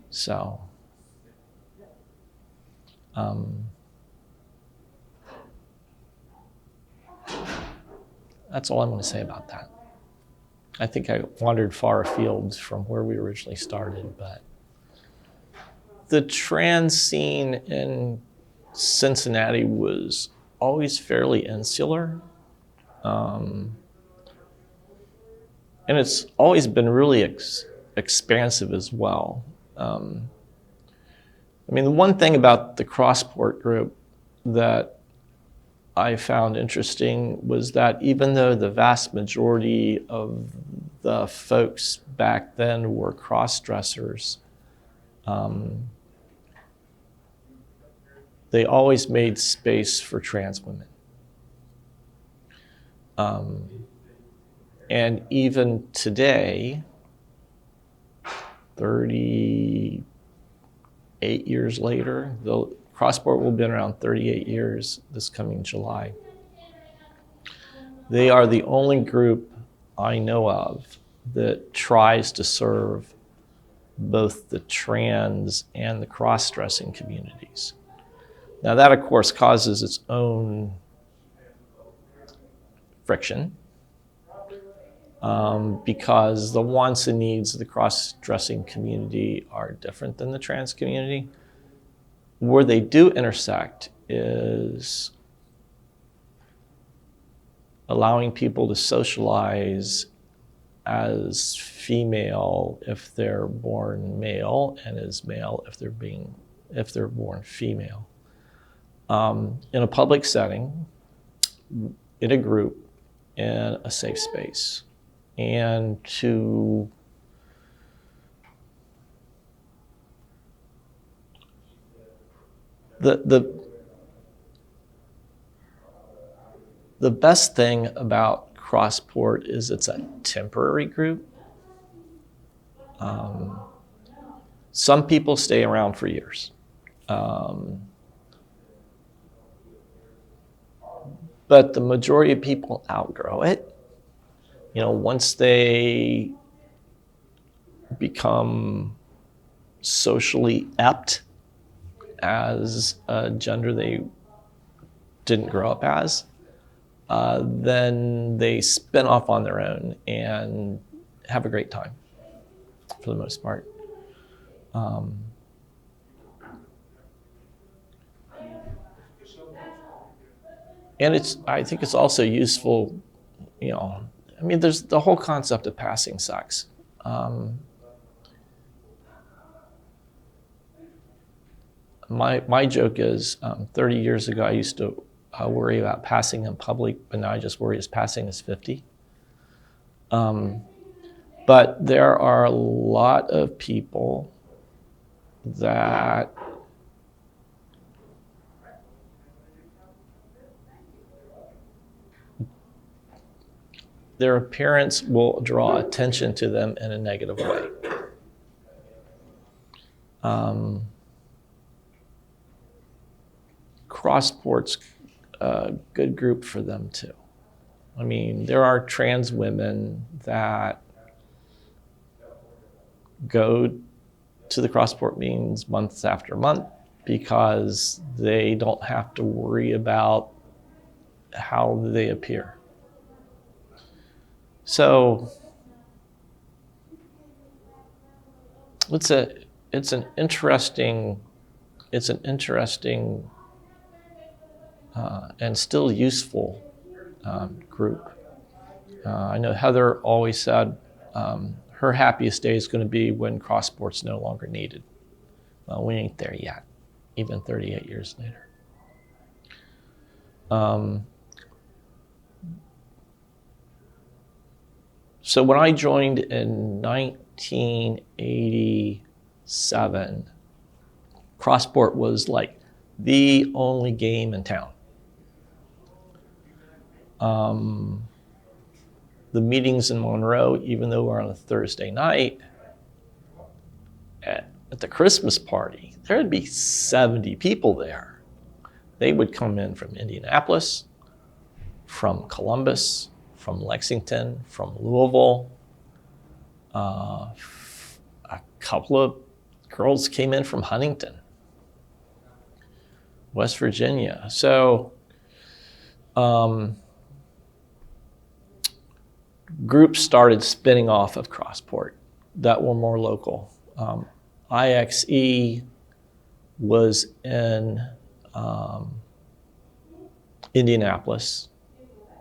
So, that's all I'm going to say about that. I think I wandered far afield from where we originally started, but the trans scene in Cincinnati was always fairly insular. And it's always been really expansive as well. I mean, the one thing about the Crossport group that I found interesting was that even though the vast majority of the folks back then were cross-dressers, they always made space for trans women. And even today, 38 years later, the Crossport will have been around 38 years this coming July. They are the only group I know of that tries to serve both the trans and the cross-dressing communities. Now that, of course, causes its own friction because the wants and needs of the cross-dressing community are different than the trans community. Where they do intersect is allowing people to socialize as female if they're born male, and as male if they're born female. In a public setting, in a group, in a safe space, and to the best thing about Crossport is it's a temporary group. Some people stay around for years. But the majority of people outgrow it. You know, once they become socially apt as a gender they didn't grow up as, then they spin off on their own and have a great time for the most part. And I think it's also useful, I mean, there's the whole concept of passing sex. My joke is 30 years ago, I used to worry about passing in public, but now I just worry as passing as 50. But there are a lot of people that their appearance will draw attention to them in a negative way. Crossport's a good group for them too. I mean, there are trans women that go to the Crossport meetings months after month because they don't have to worry about how they appear. So it's an interesting and still useful group. I know Heather always said her happiest day is going to be when Crossport's no longer needed. Well, we ain't there yet, even 38 years later. So when I joined in 1987, Crossport was like the only game in town. The meetings in Monroe, even though we're on a Thursday night, at the Christmas party, there'd be 70 people there. They would come in from Indianapolis, from Columbus, from Lexington, from Louisville. A couple of girls came in from Huntington, West Virginia. So groups started spinning off of Crossport that were more local. IXE was in Indianapolis,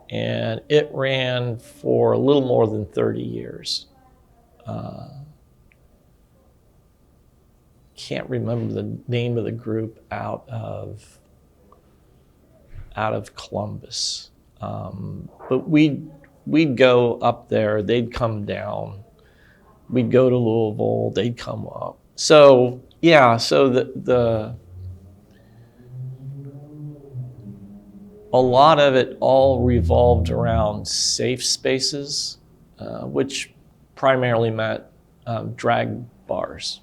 and it ran for a little more than 30 years. Can't remember the name of the group out of Columbus, but we'd go up there, they'd come down. We'd go to Louisville, they'd come up. So yeah, so a lot of it all revolved around safe spaces, which primarily meant drag bars.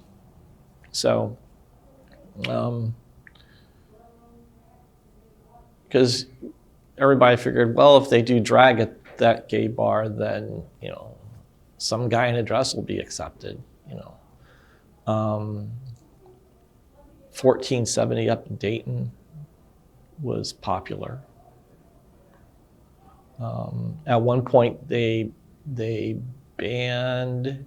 So, because everybody figured, well, if they do drag at that gay bar, then, some guy in a dress will be accepted, 1470 up in Dayton was popular. At one point, they banned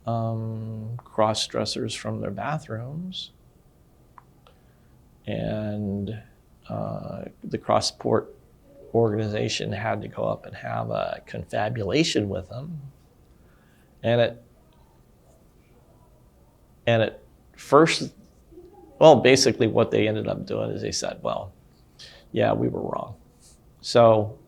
cross-dressers from their bathrooms, and the Crossport organization had to go up and have a confabulation with them, and at first, well, basically what they ended up doing is they said, well, yeah, we were wrong. So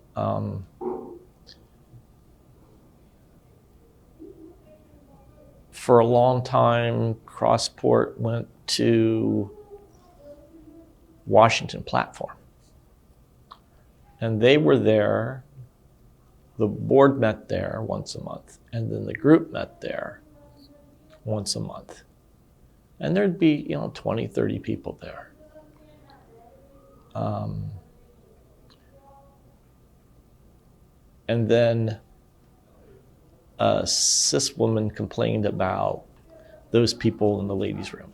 for a long time, Crossport went to Washington Platform. And they were there, the board met there once a month, and then the group met there once a month. And there'd be, 20, 30 people there. And then a cis woman complained about those people in the ladies' room.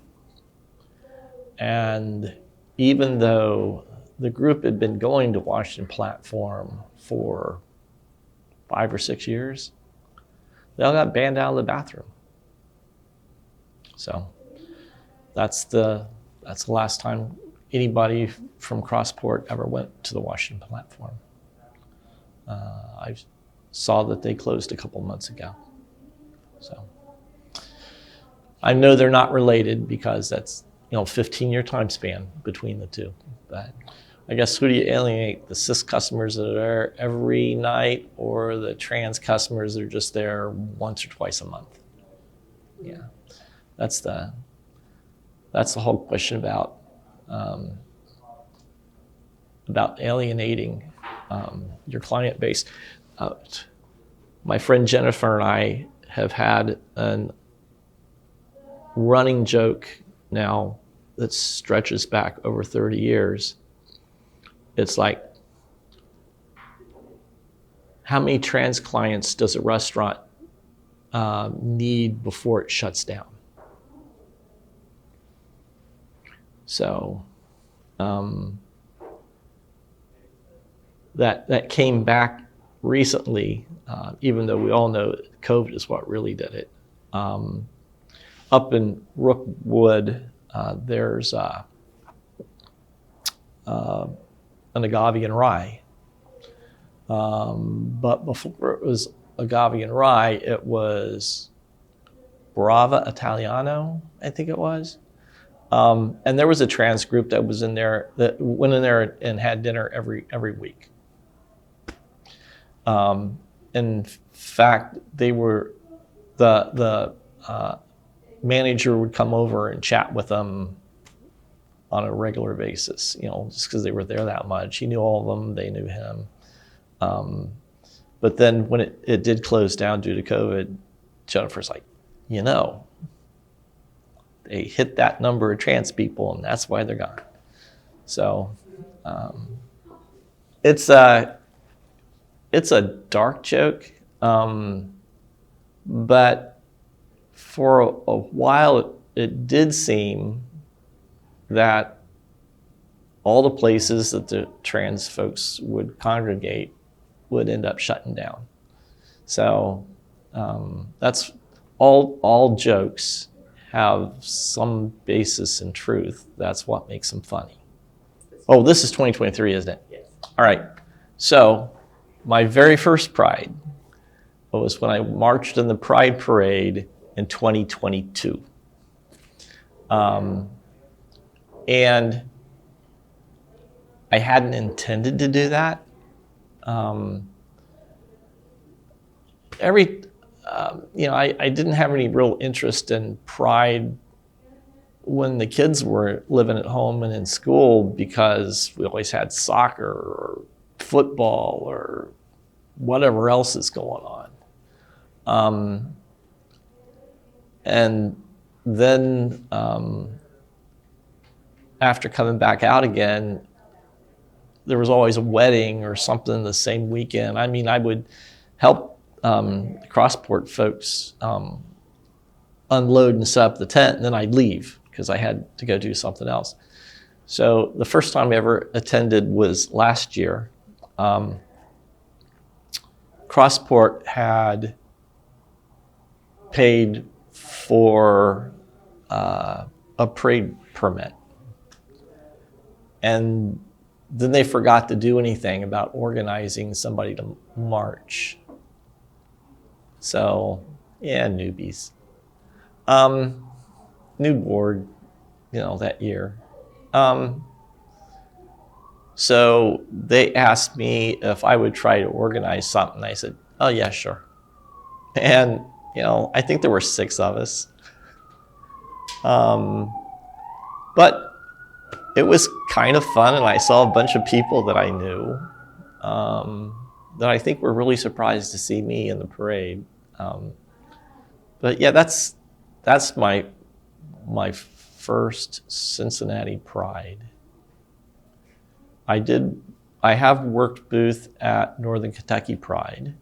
And even though the group had been going to Washington Platform for 5 or 6 years, they all got banned out of the bathroom. So that's the last time anybody from Crossport ever went to the Washington Platform. I saw that they closed a couple months ago. So I know they're not related because that's 15-year time span between the two. But I guess who do you alienate? The cis customers that are there every night, or the trans customers that are just there once or twice a month? Yeah, that's the whole question about alienating your client base. My friend Jennifer and I have had a running joke now that stretches back over 30 years. It's like, how many trans clients does a restaurant need before it shuts down? So that came back recently, even though we all know COVID is what really did it. Up in Rookwood, there's an agave and rye. But before it was agave and rye, it was Brava Italiano, I think it was. And there was a trans group that was in there that went in there and had dinner every week. In fact, they were the manager would come over and chat with them on a regular basis, just because they were there that much. He knew all of them, they knew him. But then when it did close down due to COVID, Jennifer's like, they hit that number of trans people, and that's why they're gone. So it's a dark joke, but for a while it did seem that all the places that the trans folks would congregate would end up shutting down. So that's all jokes have some basis in truth. That's what makes them funny. Oh, this is 2023, isn't it? Yes. All right. So my very first Pride was when I marched in the Pride Parade in 2022. And I hadn't intended to do that. I didn't have any real interest in Pride when the kids were living at home and in school, because we always had soccer or football or whatever else is going on. And then after coming back out again, there was always a wedding or something the same weekend. I mean, I would help the Crossport folks unload and set up the tent, and then I'd leave because I had to go do something else. So the first time I ever attended was last year. Crossport had paid for a parade permit, and then they forgot to do anything about organizing somebody to march. So, yeah, newbies. New board, that year. So they asked me if I would try to organize something. I said, oh yeah, sure. And, I think there were 6 of us. But it was kind of fun, and I saw a bunch of people that I knew that I think were really surprised to see me in the parade. But yeah, that's my first Cincinnati Pride. I have worked booth at Northern Kentucky Pride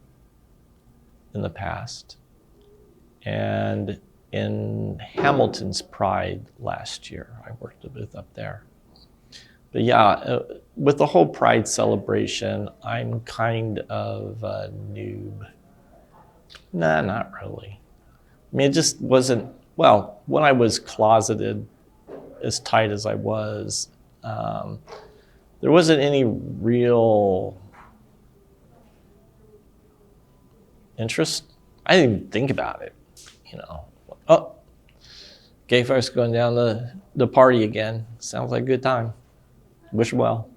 in the past, and in Hamilton's Pride last year, I worked a booth up there. But yeah, with the whole Pride celebration, I'm kind of a noob. Nah, not really. I mean, it just wasn't, well, when I was closeted as tight as I was, there wasn't any real interest. I didn't even think about it, you know. Oh, gay folks going down the party again. Sounds like a good time. Wish well.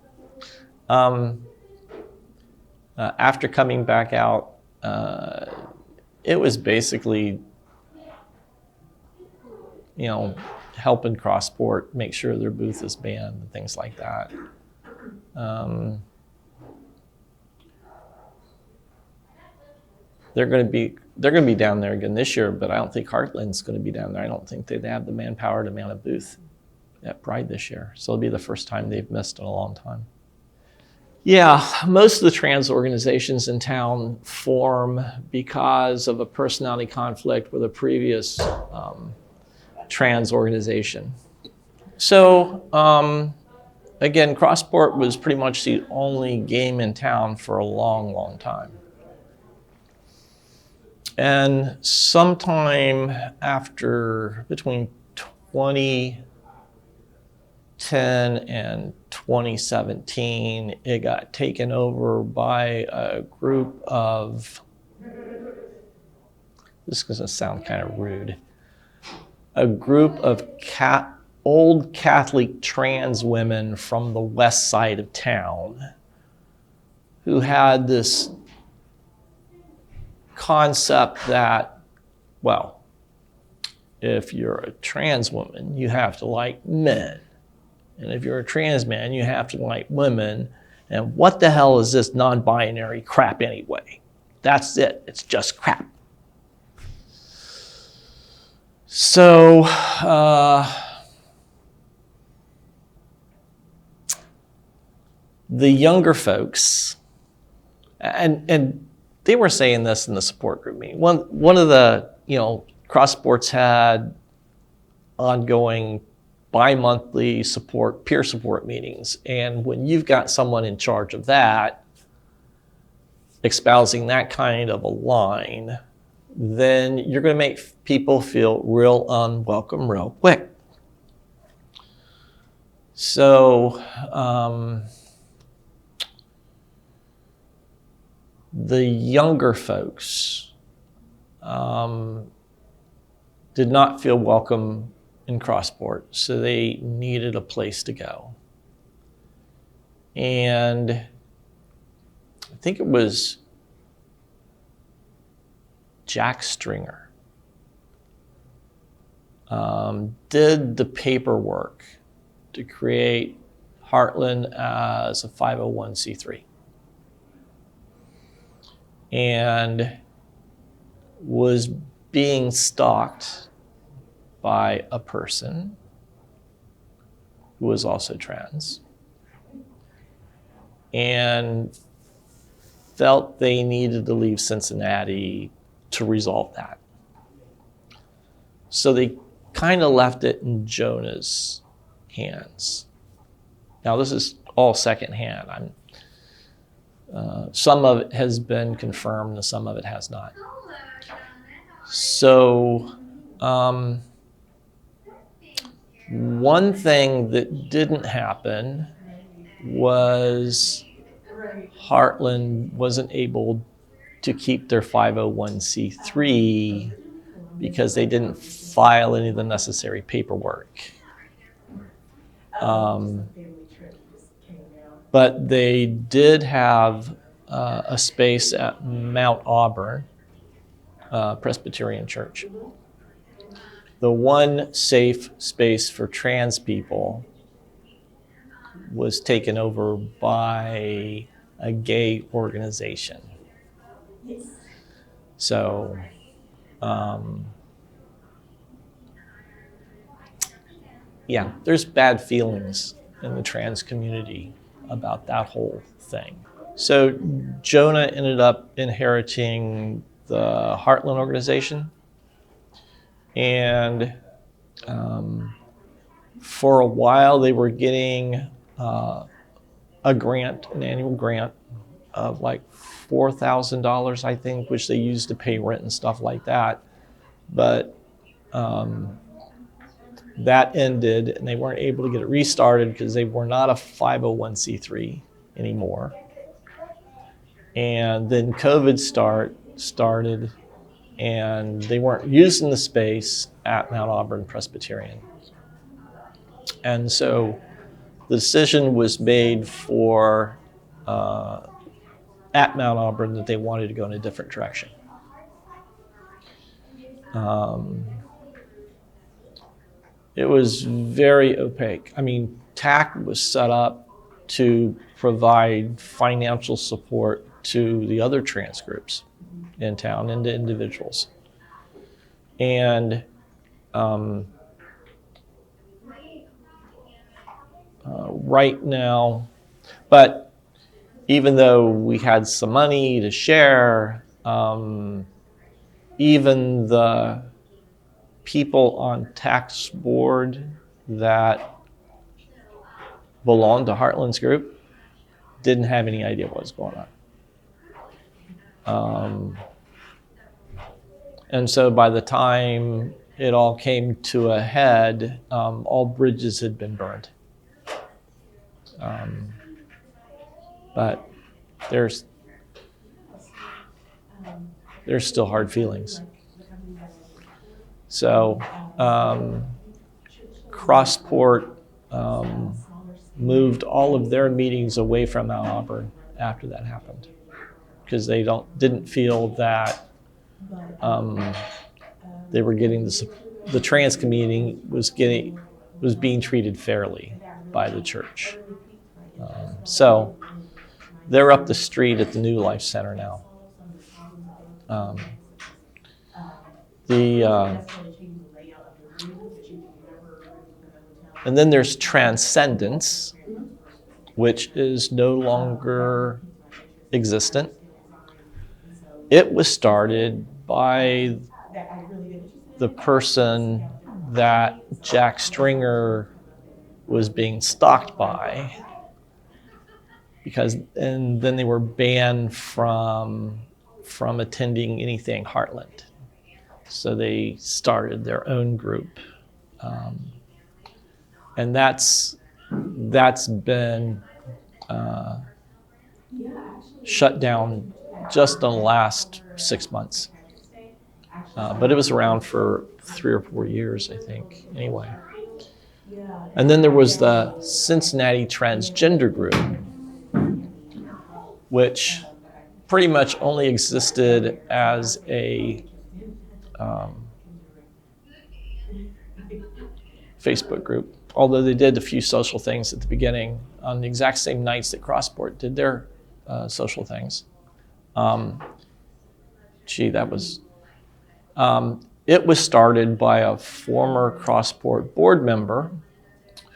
After coming back out, it was basically, you know, helping Crossport make sure their booth is banned and things like that. They're going to be down there again this year, but I don't think Heartland's going to be down there. I don't think they'd have the manpower to man a booth at Pride this year. So it'll be the first time they've missed in a long time. Yeah, most of the trans organizations in town form because of a personality conflict with a previous trans organization. So again, Crossport was pretty much the only game in town for a long, long time. And sometime after, between 2010 and 2017, it got taken over by a group of, this is going to sound kind of rude, a group of old Catholic trans women from the west side of town who had this concept that, well, if you're a trans woman, you have to like men. And if you're a trans man, you have to like women. And what the hell is this non-binary crap anyway? That's it. It's just crap. So, the younger folks, and they were saying this in the support group meeting. One of the, you know, Crossports had ongoing bi-monthly support, peer support meetings. And when you've got someone in charge of that, espousing that kind of a line, then you're going to make people feel real unwelcome real quick. So, the younger folks did not feel welcome in Crossport, so they needed a place to go. And I think it was Jack Stringer did the paperwork to create Heartland as a 501c3. And was being stalked by a person who was also trans and felt they needed to leave Cincinnati to resolve that. So they kind of left it in Jonah's hands. Now this is all secondhand. Some of it has been confirmed and some of it has not. So one thing that didn't happen was Heartland wasn't able to keep their 501c3 because they didn't file any of the necessary paperwork. But they did have a space at Mount Auburn Presbyterian Church. The one safe space for trans people was taken over by a gay organization. So, yeah, there's bad feelings in the trans community about that whole thing. So Jonah ended up inheriting the Heartland organization, and for a while they were getting a grant, an annual grant of like $4,000, I think, which they used to pay rent and stuff like that. But that ended and they weren't able to get it restarted because they were not a 501c3 anymore. And then COVID started, and they weren't using the space at Mount Auburn Presbyterian. And so the decision was made for at Mount Auburn that they wanted to go in a different direction. It was very opaque. I mean, TAC was set up to provide financial support to the other trans groups in town and to individuals. And right now, but even though we had some money to share, even the people on tax board that belonged to Heartland's group didn't have any idea what was going on. And so by the time it all came to a head, all bridges had been burned. But there's still hard feelings. So Crossport moved all of their meetings away from Mount Auburn after that happened, because they didn't feel that they were getting the trans community was being treated fairly by the church. So they're up the street at the New Life Center now. And then there's Transcendence, which is no longer existent. It was started by the person that Jack Stringer was being stalked by, and then they were banned from attending anything Heartland. So they started their own group. And that's been shut down just in the last 6 months. But it was around for 3 or 4 years, I think, anyway. And then there was the Cincinnati Transgender Group, which pretty much only existed as a Facebook group, although they did a few social things at the beginning on the exact same nights that Crossport did their social things. It was started by a former Crossport board member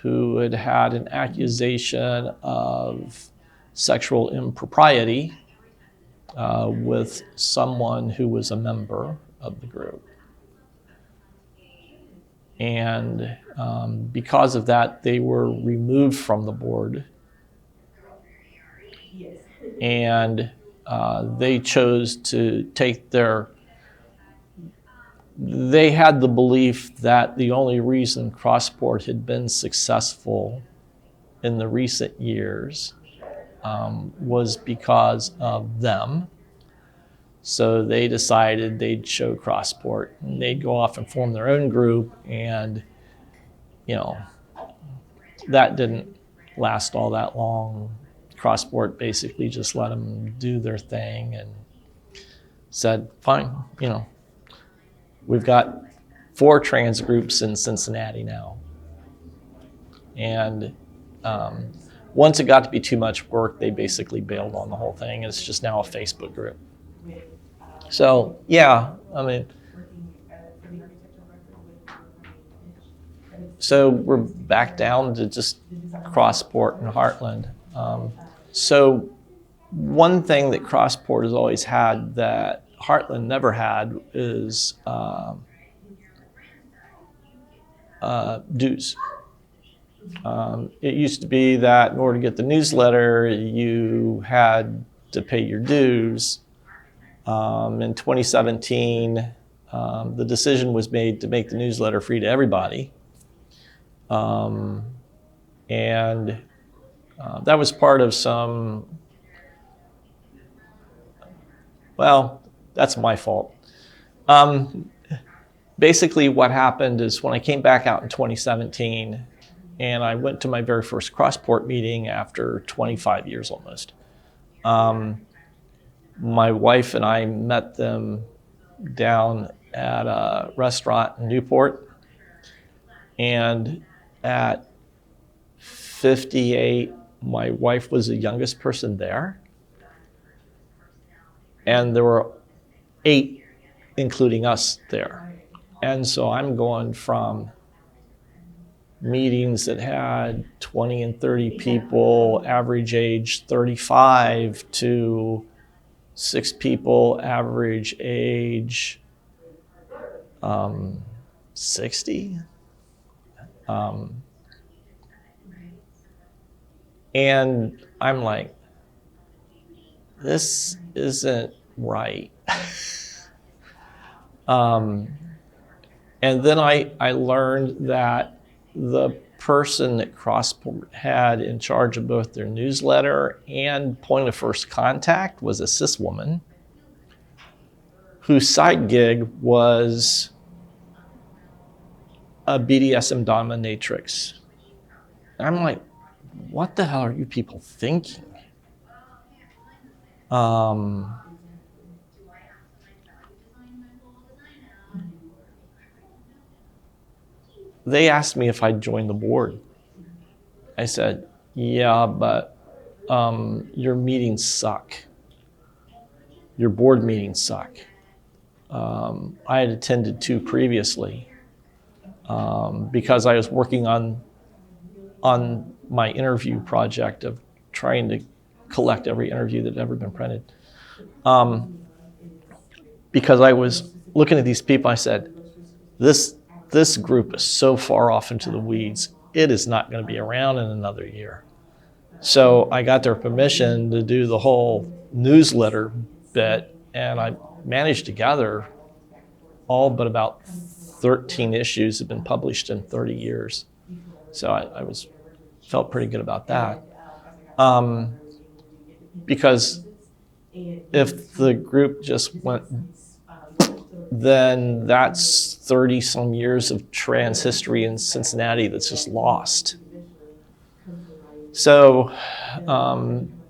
who had had an accusation of sexual impropriety with someone who was a member of the group. And because of that, they were removed from the board. And they chose to take they had the belief that the only reason Crossport had been successful in the recent years was because of them. So they decided they'd show Crossport, and they'd go off and form their own group, and that didn't last all that long. Crossport basically just let them do their thing and said, fine, we've got 4 trans groups in Cincinnati now. And once it got to be too much work, they basically bailed on the whole thing. It's just now a Facebook group. So, so we're back down to just Crossport and Heartland. So one thing that Crossport has always had that Heartland never had is dues. It used to be that in order to get the newsletter, you had to pay your dues. In 2017, the decision was made to make the newsletter free to everybody. And that was part of that's my fault. Basically what happened is when I came back out in 2017 and I went to my very first Crossport meeting after 25 years almost, my wife and I met them down at a restaurant in Newport, and at 58, my wife was the youngest person there, and there were 8, including us, there. And so I'm going from meetings that had 20 and 30 people, average age 35, to 6 people, average age 60. And I'm like, this isn't right. And then I learned that the person that Crossport had in charge of both their newsletter and point of first contact was a cis woman whose side gig was a BDSM dominatrix. And I'm like, what the hell are you people thinking? They asked me if I'd join the board. I said, yeah, but your meetings suck. Your board meetings suck. I had attended 2 previously because I was working on my interview project of trying to collect every interview that had ever been printed. Because I was looking at these people, I said, this group is so far off into the weeds, it is not going to be around in another year. So I got their permission to do the whole newsletter bit, and I managed to gather all but about 13 issues have been published in 30 years. So I felt pretty good about that. Because if the group just went, then that's 30 some years of trans history in Cincinnati that's just lost. So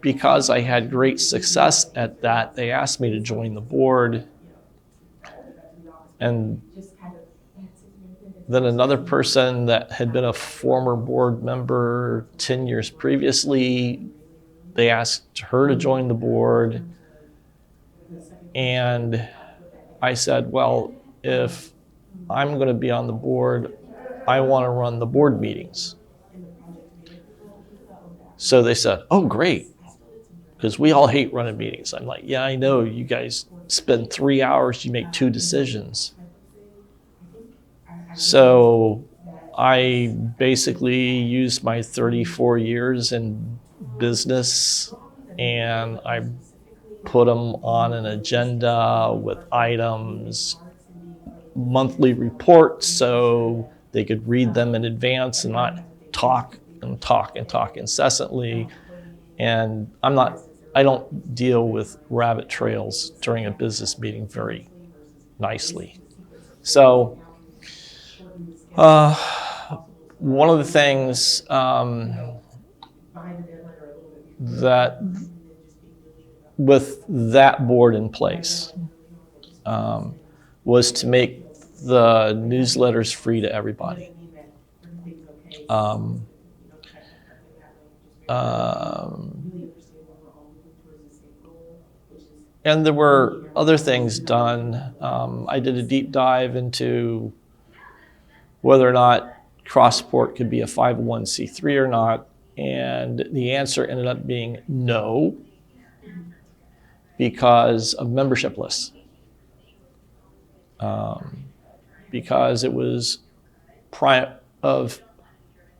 because I had great success at that, they asked me to join the board. And then another person that had been a former board member 10 years previously, they asked her to join the board. And I said, well, if I'm going to be on the board, I want to run the board meetings. So they said, oh, great, because we all hate running meetings. I'm like, yeah, I know. You guys spend 3 hours, you make 2 decisions. So I basically used my 34 years in business, and I put them on an agenda with items, monthly reports, so they could read them in advance and not talk and talk and talk incessantly. And I don't deal with rabbit trails during a business meeting very nicely. So one of the things that with that board in place was to make the newsletters free to everybody. And there were other things done. I did a deep dive into whether or not Crossport could be a 501c3 or not, and the answer ended up being no, because of membership lists. Because it was of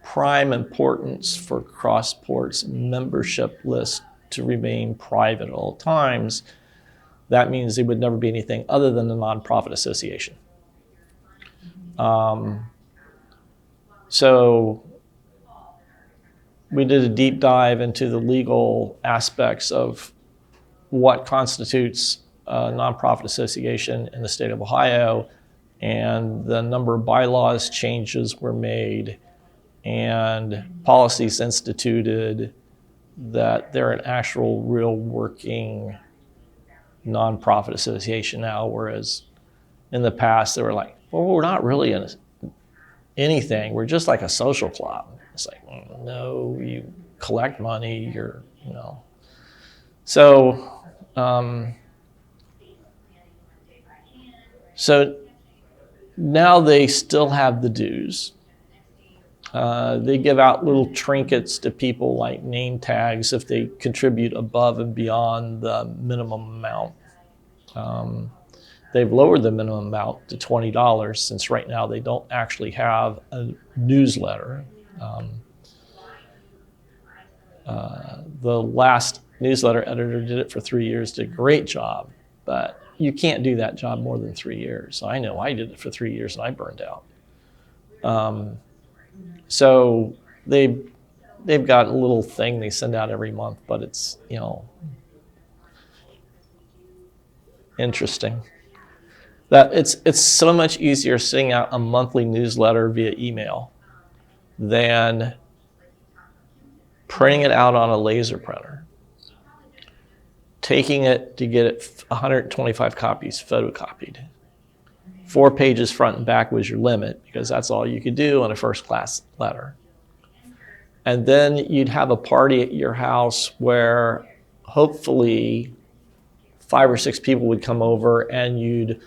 prime importance for Crossport's membership list to remain private at all times. That means it would never be anything other than a nonprofit association. So we did a deep dive into the legal aspects of what constitutes nonprofit association in the state of Ohio, and the number of bylaws changes were made and policies instituted that they're an actual real working nonprofit association now, whereas in the past they were like, well, we're not really anything, we're just like a social club. It's like, no, you collect money, you're, you know. So, so now they still have the dues. They give out little trinkets to people like name tags if they contribute above and beyond the minimum amount. They've lowered the minimum amount to $20 since right now they don't actually have a newsletter. The last newsletter editor did it for 3 years, did a great job, but you can't do that job more than 3 years. I know I did it for 3 years and I burned out. So they've got a little thing they send out every month, but it's, you know, interesting. That it's so much easier sending out a monthly newsletter via email than printing it out on a laser printer, taking it to get it 125 copies photocopied. 4 pages front and back was your limit because that's all you could do on a first class letter. And then you'd have a party at your house where hopefully 5 or 6 people would come over and you'd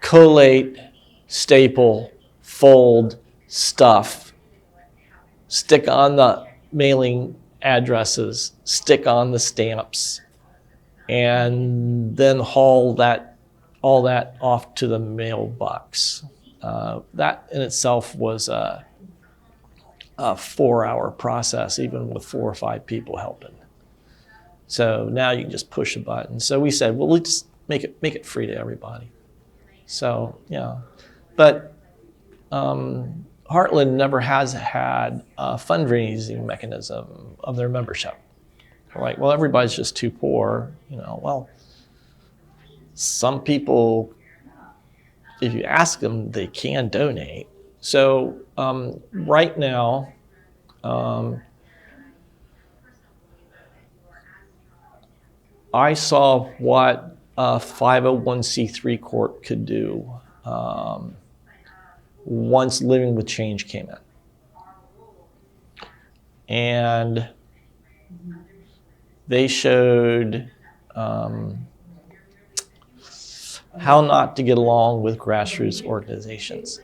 collate, staple, fold, stuff, stick on the mailing addresses, stick on the stamps, and then haul all that off to the mailbox. That in itself was a 4-hour process, even with 4 or 5 people helping. So now you can just push a button. So we said, well, let's just make it free to everybody. So, yeah. But Heartland never has had a fundraising mechanism of their membership. They're like, well, everybody's just too poor. You know, well, some people, if you ask them, they can donate. So right now, I saw what a 501c3 corp could do once Living with Change came in. And they showed how not to get along with grassroots organizations.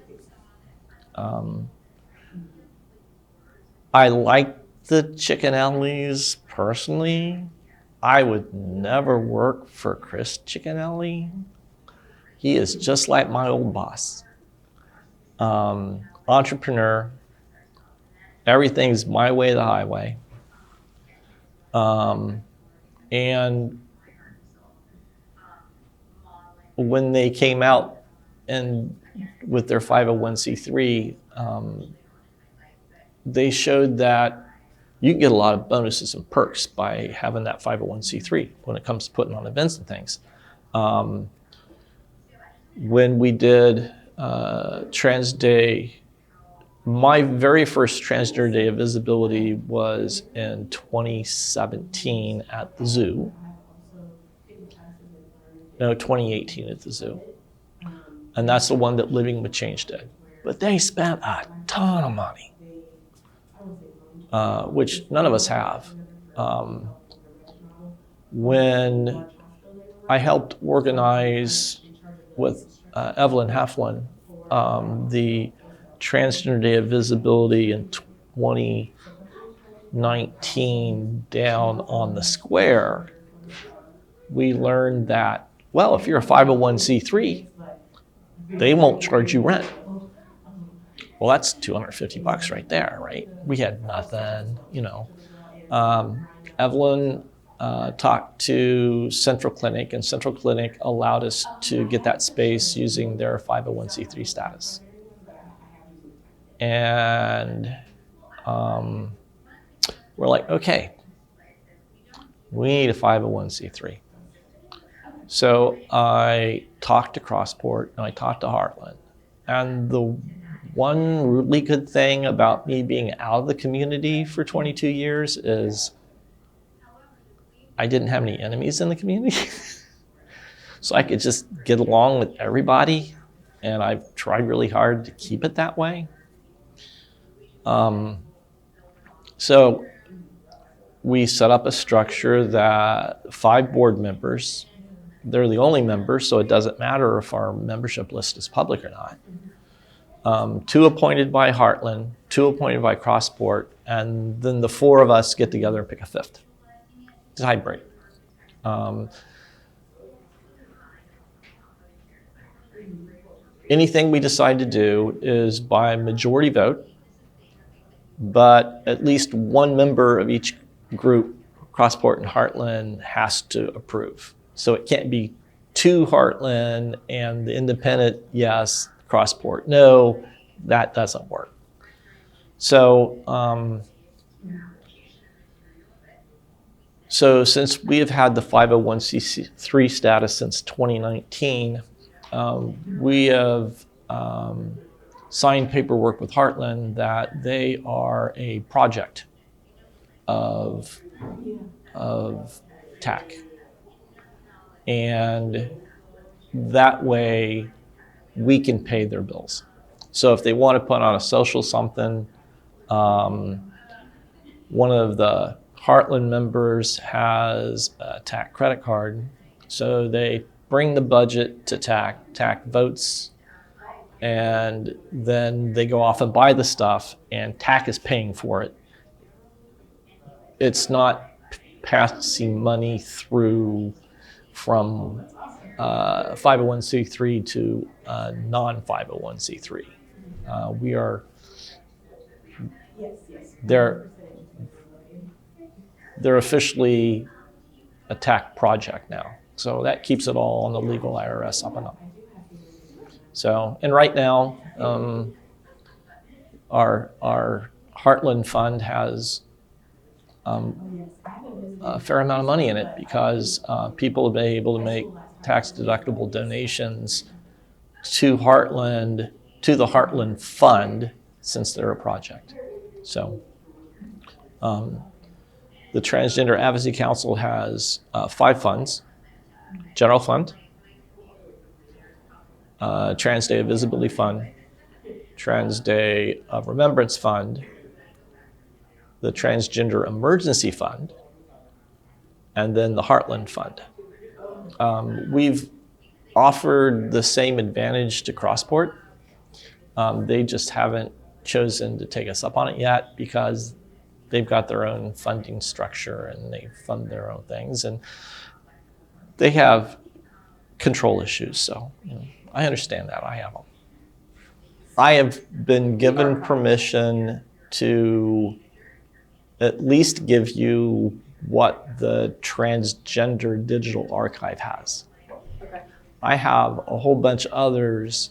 I like the Chickenellis personally. I would never work for Chris Chickenelli. He is just like my old boss. Entrepreneur, everything's my way, the highway. And when they came out and with their 501c3, they showed that you can get a lot of bonuses and perks by having that 501c3 when it comes to putting on events and things. When we did Trans Day, my very first Transgender Day of Visibility was in 2017 at the zoo. No, 2018 at the zoo. And that's the one that Living with Change did. But they spent a ton of money, which none of us have. When I helped organize with Evelyn Heflin the Transgender Day of Visibility in 2019 down on the square, we learned that, well, if you're a 501c3, they won't charge you rent. Well, that's $250 right there, right? We had nothing, you know. Evelyn talked to Central Clinic, and Central Clinic allowed us to get that space using their 501c3 status. And we're like, okay, we need a 501c3. So I talked to Crossport and I talked to Heartland. And the one really good thing about me being out of the community for 22 years is I didn't have any enemies in the community. So I could just get along with everybody. And I've tried really hard to keep it that way. So we set up a structure that 5 board members, they're the only members, so it doesn't matter if our membership list is public or not. 2 appointed by Heartland, 2 appointed by Crossport, and then the 4 of us get together and pick a 5th. It's a hybrid. Anything we decide to do is by majority vote, but at least 1 member of each group, Crossport and Heartland, has to approve. So it can't be 2 Heartland and the independent, yes, Crossport, no, that doesn't work. So, so since we have had the 501c3 status since 2019, we have signed paperwork with Heartland that they are a project of TAC. And that way we can pay their bills. So if they want to put on a social something, one of the Heartland members has a TAC credit card, so they bring the budget to TAC, TAC votes, and then they go off and buy the stuff, and TAC is paying for it. It's not passing money through from 501c3 to non-501c3. We are, they're officially a TAC project now. So that keeps it all on the legal IRS up and up. So, and right now, our Heartland Fund has a fair amount of money in it because people have been able to make tax-deductible donations to Heartland, to the Heartland Fund, since they're a project. So the Transgender Advocacy Council has 5 funds: General Fund, Trans Day of Visibility Fund, Trans Day of Remembrance Fund, the Transgender Emergency Fund, and then the Heartland Fund. We've offered the same advantage to Crossport. They just haven't chosen to take us up on it yet because they've got their own funding structure and they fund their own things, and they have control issues. So I understand that. I have them. I have been given permission to at least give you what the Transgender Digital Archive has. Okay. I have a whole bunch of others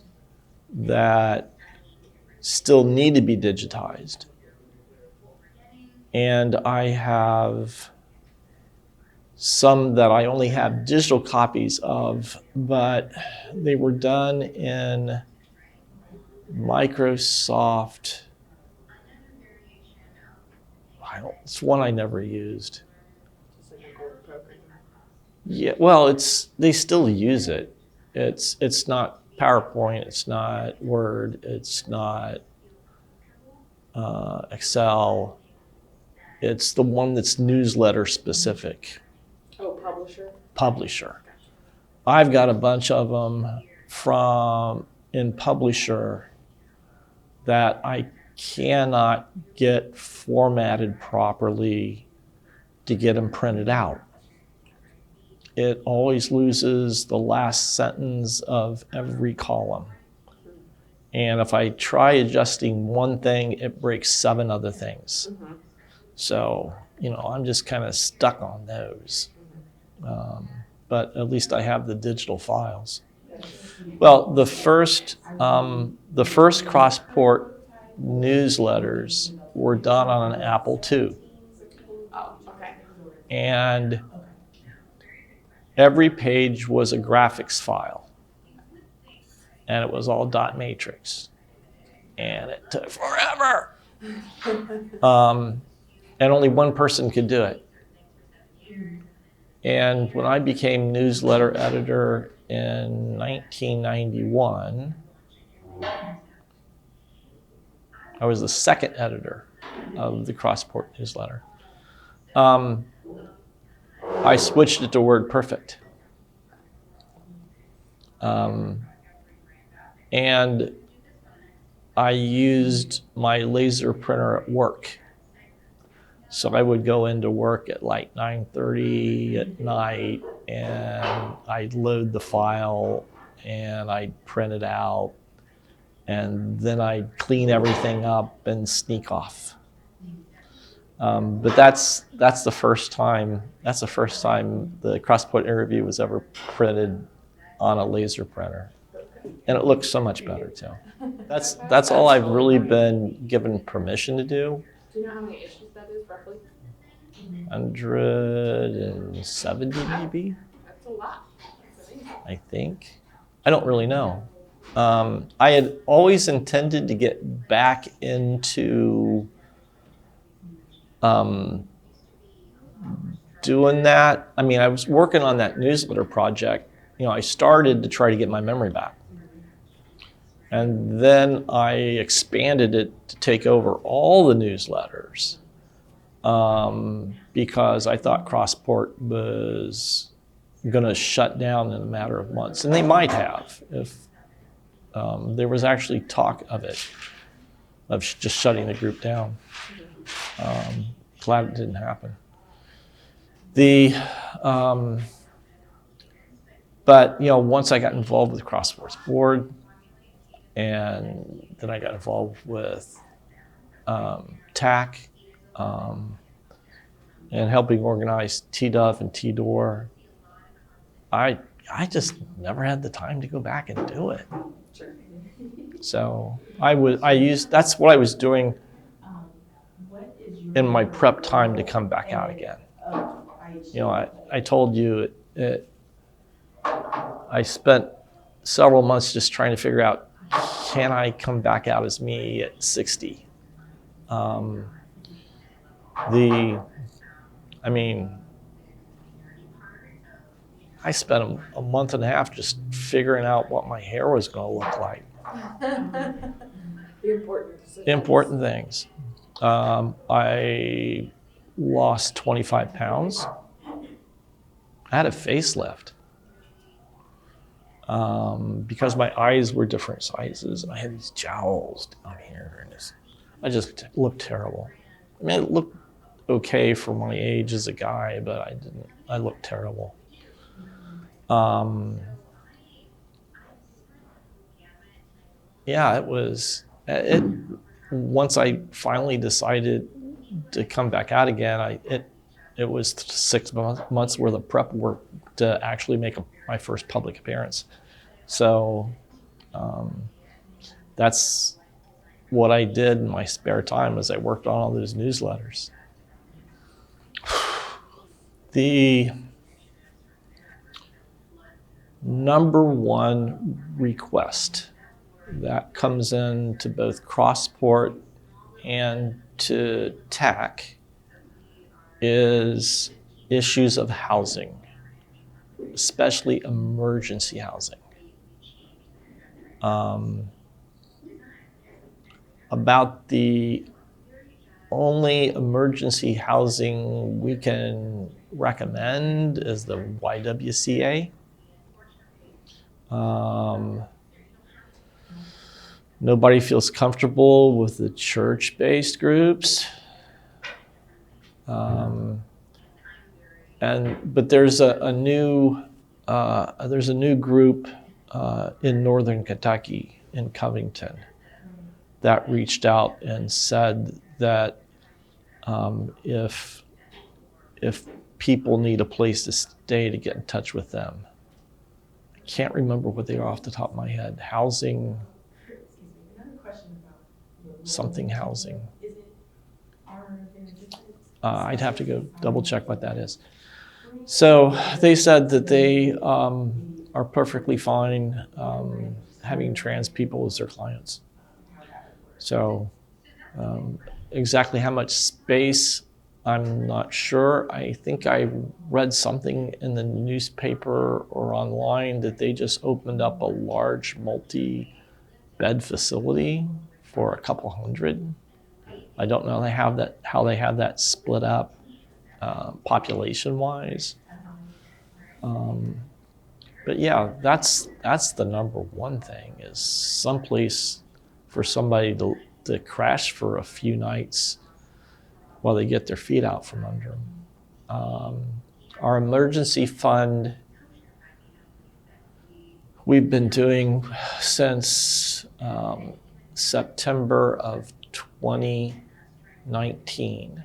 that still need to be digitized. And I have some that I only have digital copies of, but they were done in Microsoft. It's one I never used. Yeah, well, they still use it. It's not PowerPoint, it's not Word, it's not Excel. It's the one that's newsletter specific. Oh, Publisher? Publisher. I've got a bunch of them in Publisher that I cannot get formatted properly to get them printed out. It always loses the last sentence of every column. And if I try adjusting one thing, it breaks 7 other things. Mm-hmm. So, I'm just kind of stuck on those. But at least I have the digital files. Well, the first Crossport newsletters were done on an Apple II. Oh, okay. And every page was a graphics file, and it was all dot matrix, and it took forever. And only one person could do it. And when I became newsletter editor in 1991, I was the second editor of the Crossport newsletter. I switched it to WordPerfect. And I used my laser printer at work. So I would go into work at like 9:30 at night, and I'd load the file and I'd print it out, and then I'd clean everything up and sneak off. But that's the first time the Crossport interview was ever printed on a laser printer, and it looks so much better too. That's all I've really been given permission to do. Do you know how many issues that is roughly? 170 maybe. That's a lot. I think. I don't really know. I had always intended to get back into doing that. I mean, I was working on that newsletter project. I started to try to get my memory back. And then I expanded it to take over all the newsletters because I thought Crossport was going to shut down in a matter of months. And they might have if there was actually talk of it, of just shutting the group down. Glad it didn't happen. But once I got involved with Crossport's board, and then I got involved with TAC and helping organize TDUF and TDOR. I just never had the time to go back and do it. So that's what I was doing in my prep time to come back out again. I told you I spent several months just trying to figure out, can I come back out as me at 60? I spent a month and a half just figuring out what my hair was going to look like. The important decisions. Important things. I lost 25 pounds. I had a facelift. Because my eyes were different sizes, and I had these jowls down here, and I just looked terrible. I mean, it looked okay for my age as a guy, but I looked terrible. Once I finally decided to come back out again, it was 6 months worth of prep work to actually make my first public appearance. So that's what I did in my spare time, as I worked on all those newsletters. The number one request that comes in to both Crossport and to TAC is issues of housing, especially emergency housing. About the only emergency housing we can recommend is the YWCA. Nobody feels comfortable with the church-based groups. But there's a new group in northern Kentucky, in Covington, that reached out and said that if people need a place to stay, to get in touch with them. I can't remember what they are off the top of my head. Housing, something housing. I'd have to go double check what that is. So they said that they are perfectly fine having trans people as their clients. So exactly how much space, I'm not sure. I think I read something in the newspaper or online that they just opened up a large multi-bed facility for a couple hundred. I don't know how they have that split up population-wise. But yeah, that's the number one thing, is someplace for somebody to crash for a few nights while they get their feet out from under them. Our emergency fund, we've been doing since September of 2019.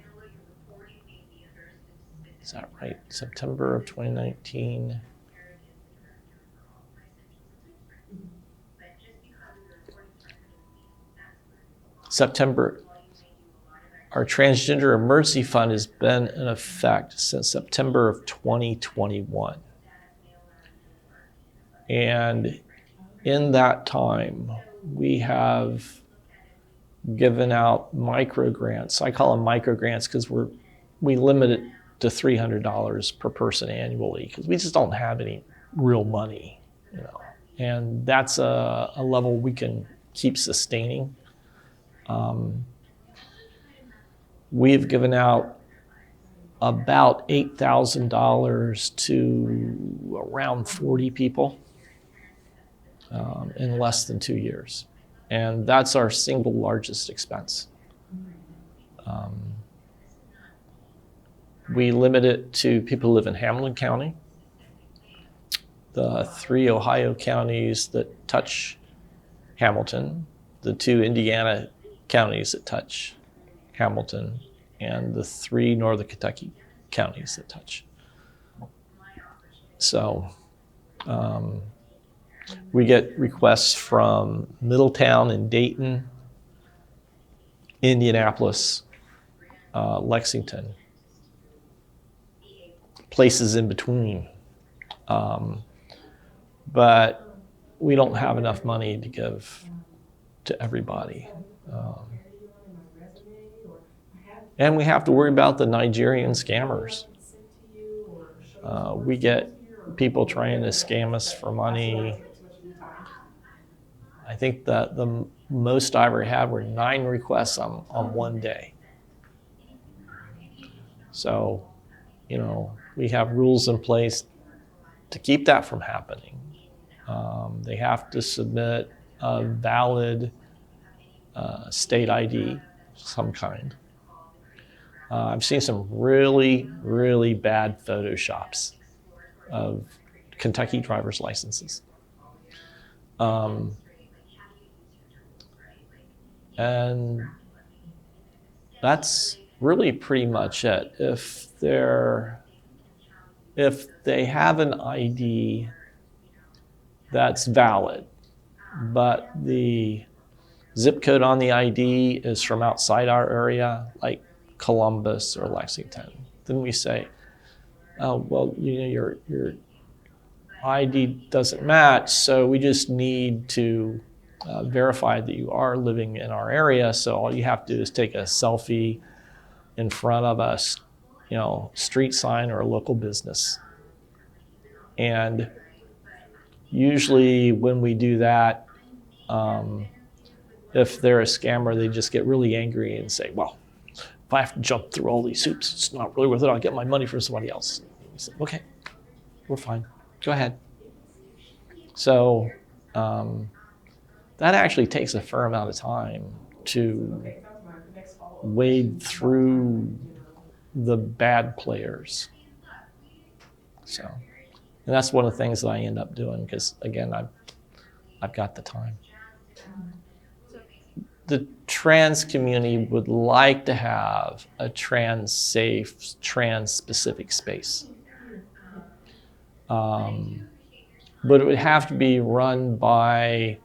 Is that right? September of 2019. September. Our Transgender Emergency Fund has been in effect since September of 2021. And in that time, we have given out micro grants. I call them micro grants because we limit it to $300 per person annually, because we just don't have any real money, you know. And that's a level we can keep sustaining. We've given out about $8,000 to around 40 people in less than 2 years. And that's our single largest expense. We limit it to people who live in Hamilton County, the 3 Ohio counties that touch Hamilton, the 2 Indiana counties that touch Hamilton, and the 3 Northern Kentucky counties that touch. So we get requests from Middletown and Dayton, Indianapolis, Lexington, places in between. But we don't have enough money to give to everybody. And we have to worry about the Nigerian scammers. We get people trying to scam us for money. I think that the most I ever had were 9 requests on one day. So, you know, we have rules in place to keep that from happening. They have to submit a valid state ID of some kind. I've seen some really, really bad Photoshops of Kentucky driver's licenses. And that's really pretty much it. If they have an ID that's valid, but the zip code on the ID is from outside our area, like Columbus or Lexington, then we say, oh, well, you know, your ID doesn't match, so we just need to verify that you are living in our area. So all you have to do is take a selfie in front of a, you know, street sign or a local business. And usually when we do that, if they're a scammer, they just get really angry and say, well, if I have to jump through all these hoops, it's not really worth it. I'll get my money from somebody else. We say, okay, we're fine. Go ahead. So that actually takes a fair amount of time to wade through the bad players. So, and that's one of the things that I end up doing because, again, I've got the time. The trans community would like to have a trans-safe, trans-specific space. But it would have to be run by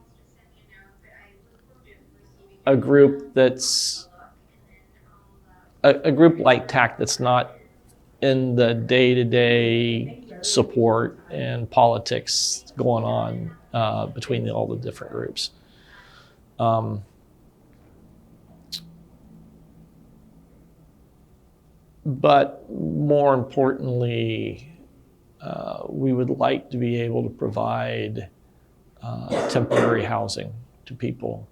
a group that's a group like TAC that's not in the day-to-day support and politics going on between all the different groups. But more importantly, we would like to be able to provide temporary housing to people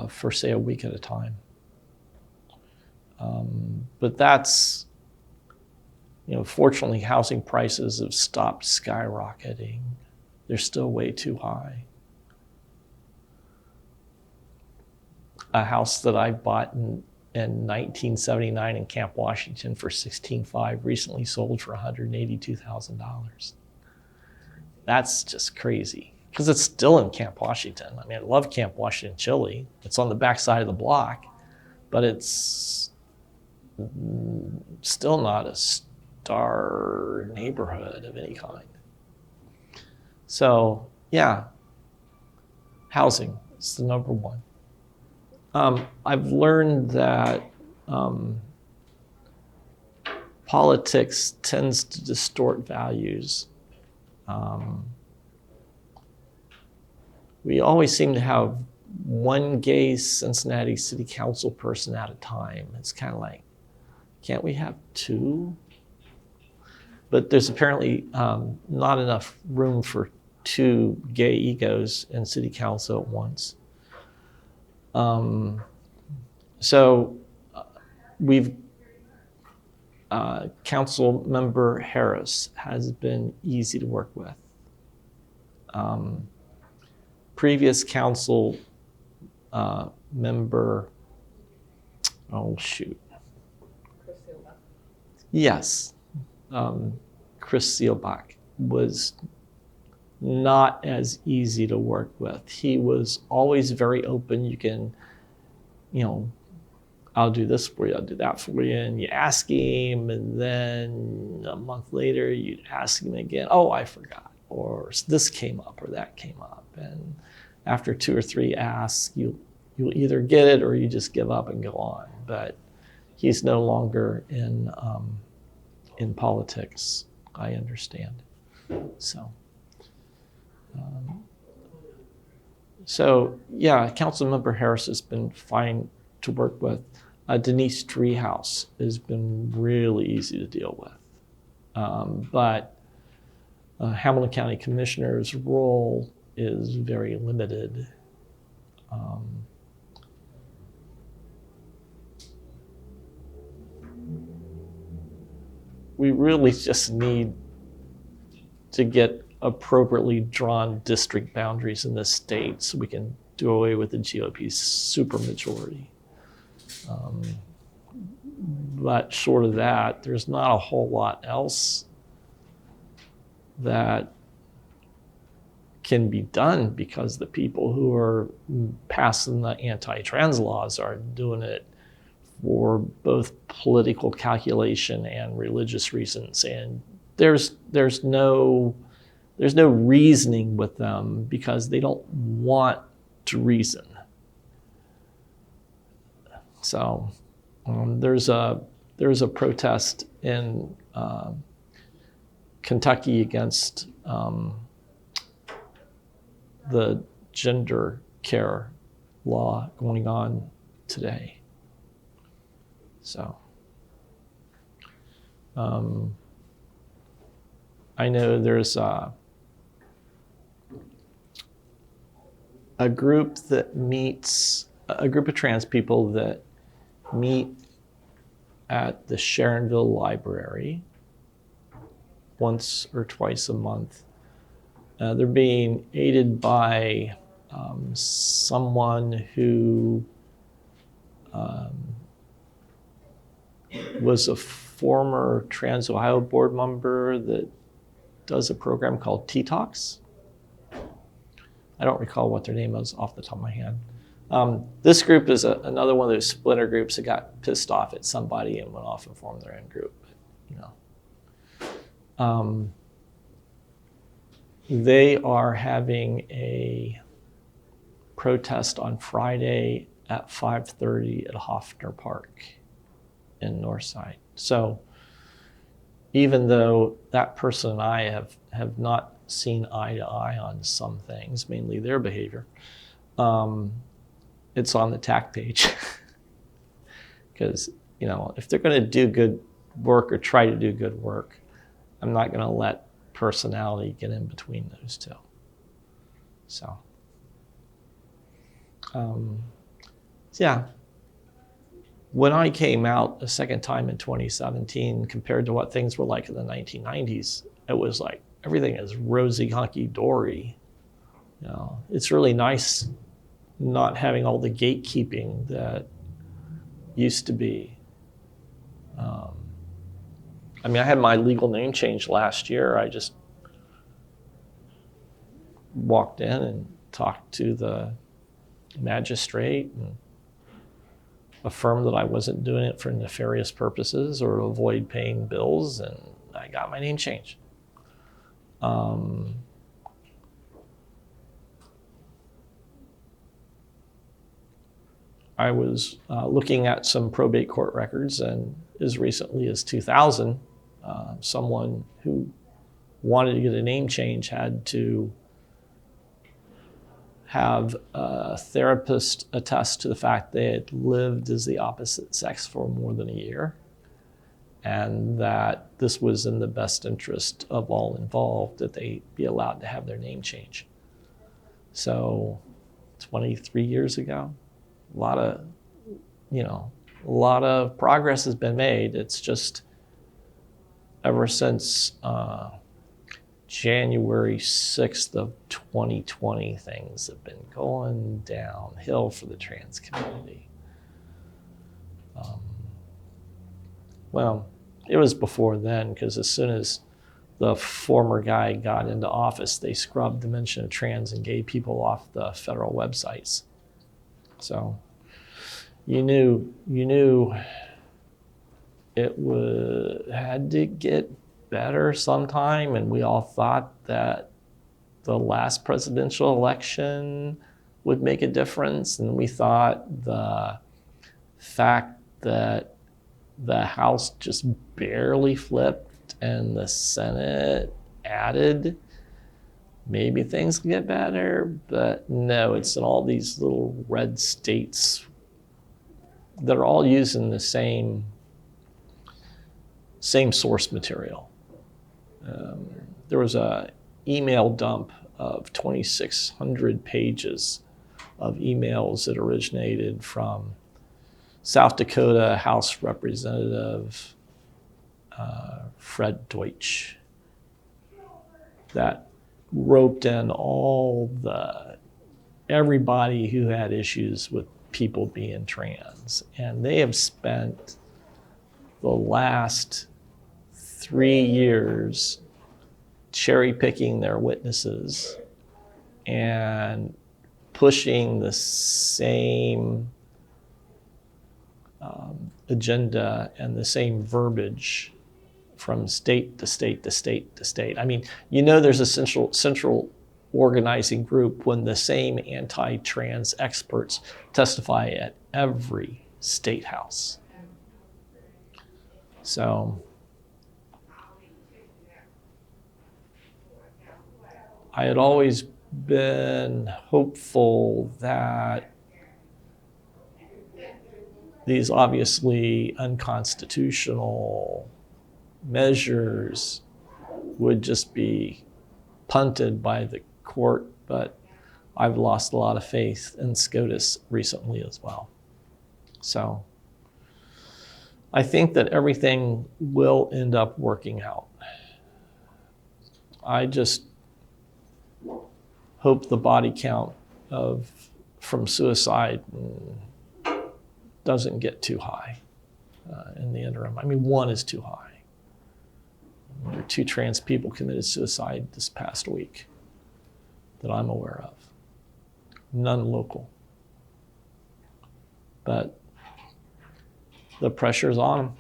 for, say, a week at a time. But that's, fortunately, housing prices have stopped skyrocketing. They're still way too high. A house that I bought in 1979 in Camp Washington for $16,500 recently sold for $182,000. That's just crazy, because it's still in Camp Washington. I mean, I love Camp Washington chili. It's on the back side of the block, but it's still not a star neighborhood of any kind. So, yeah, housing is the number one. I've learned that politics tends to distort values. We always seem to have one gay Cincinnati city council person at a time. It's kind of like, can't we have two? But there's apparently not enough room for two gay egos in city council at once. So we've, Council Member Harris has been easy to work with. Previous council member, yes, Chris Seelbach was not as easy to work with. He was always very open. You can, I'll do this for you, I'll do that for you. And you ask him, and then a month later, you'd ask him again, oh, I forgot, or this came up, or that came up. And after 2 or 3 asks, you'll either get it or you just give up and go on. But he's no longer in politics, I understand. So yeah, Councilmember Harris has been fine to work with. Denise Treehouse has been really easy to deal with. But Hamilton County Commissioner's role is very limited. We really just need to get appropriately drawn district boundaries in this state so we can do away with the GOP's supermajority. But short of that, there's not a whole lot else that can be done, because the people who are passing the anti-trans laws are doing it for both political calculation and religious reasons. And there's no reasoning with them, because they don't want to reason. So there's a protest in Kentucky against the gender care law going on today. So I know there's a group that meets, a group of trans people that meet at the Sharonville Library once or twice a month. They're being aided by someone who was a former Trans Ohio board member that does a program called T-Talks. I don't recall what their name is off the top of my head. This group is another one of those splinter groups that got pissed off at somebody and went off and formed their own group. They are having a protest on Friday at 5:30 at Hoffner Park in Northside. So even though that person and I have not seen eye to eye on some things, mainly their behavior, it's on the TAC page. Because, if they're going to do good work or try to do good work, I'm not going to let personality get in between those two. So, yeah. When I came out a second time in 2017, compared to what things were like in the 1990s, it was like everything is rosy, hunky-dory. It's really nice not having all the gatekeeping that used to be. I had my legal name changed last year. I just walked in and talked to the magistrate and affirmed that I wasn't doing it for nefarious purposes or to avoid paying bills, and I got my name changed. I was looking at some probate court records, and as recently as 2000, someone who wanted to get a name change had to have a therapist attest to the fact they had lived as the opposite sex for more than a year, and that this was in the best interest of all involved that they be allowed to have their name change. So 23 years ago, a lot of progress has been made. It's just ever since January 6th of 2020, things have been going downhill for the trans community. Well, it was before then, because as soon as the former guy got into office, they scrubbed the mention of trans and gay people off the federal websites. So you knew it had to get better sometime, and we all thought that the last presidential election would make a difference, and we thought the fact that the House just barely flipped and the Senate added, maybe things could get better. But no, it's in all these little red states that are all using the same source material. There was a email dump of 2,600 pages of emails that originated from South Dakota House Representative Fred Deutsch that roped in everybody who had issues with people being trans. And they have spent the last 3 years cherry picking their witnesses and pushing the same agenda and the same verbiage from state to state to state to state. There's a central organizing group when the same anti-trans experts testify at every state house. So I had always been hopeful that these obviously unconstitutional measures would just be punted by the court, but I've lost a lot of faith in SCOTUS recently as well. So I think that everything will end up working out. I just hope the body count from suicide doesn't get too high in the interim. 1 is too high. There are 2 trans people committed suicide this past week that I'm aware of. None local. But the pressure's on them.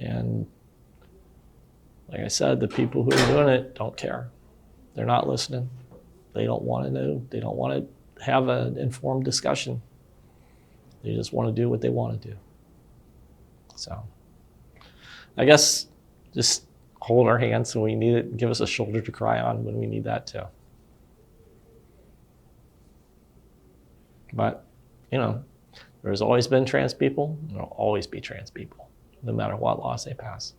And like I said, the people who are doing it don't care. They're not listening. They don't want to know. They don't want to have an informed discussion. They just want to do what they want to do. So I guess just hold our hands when we need it, give us a shoulder to cry on when we need that too. But, you know, there's always been trans people, and there'll always be trans people, no matter what laws they pass.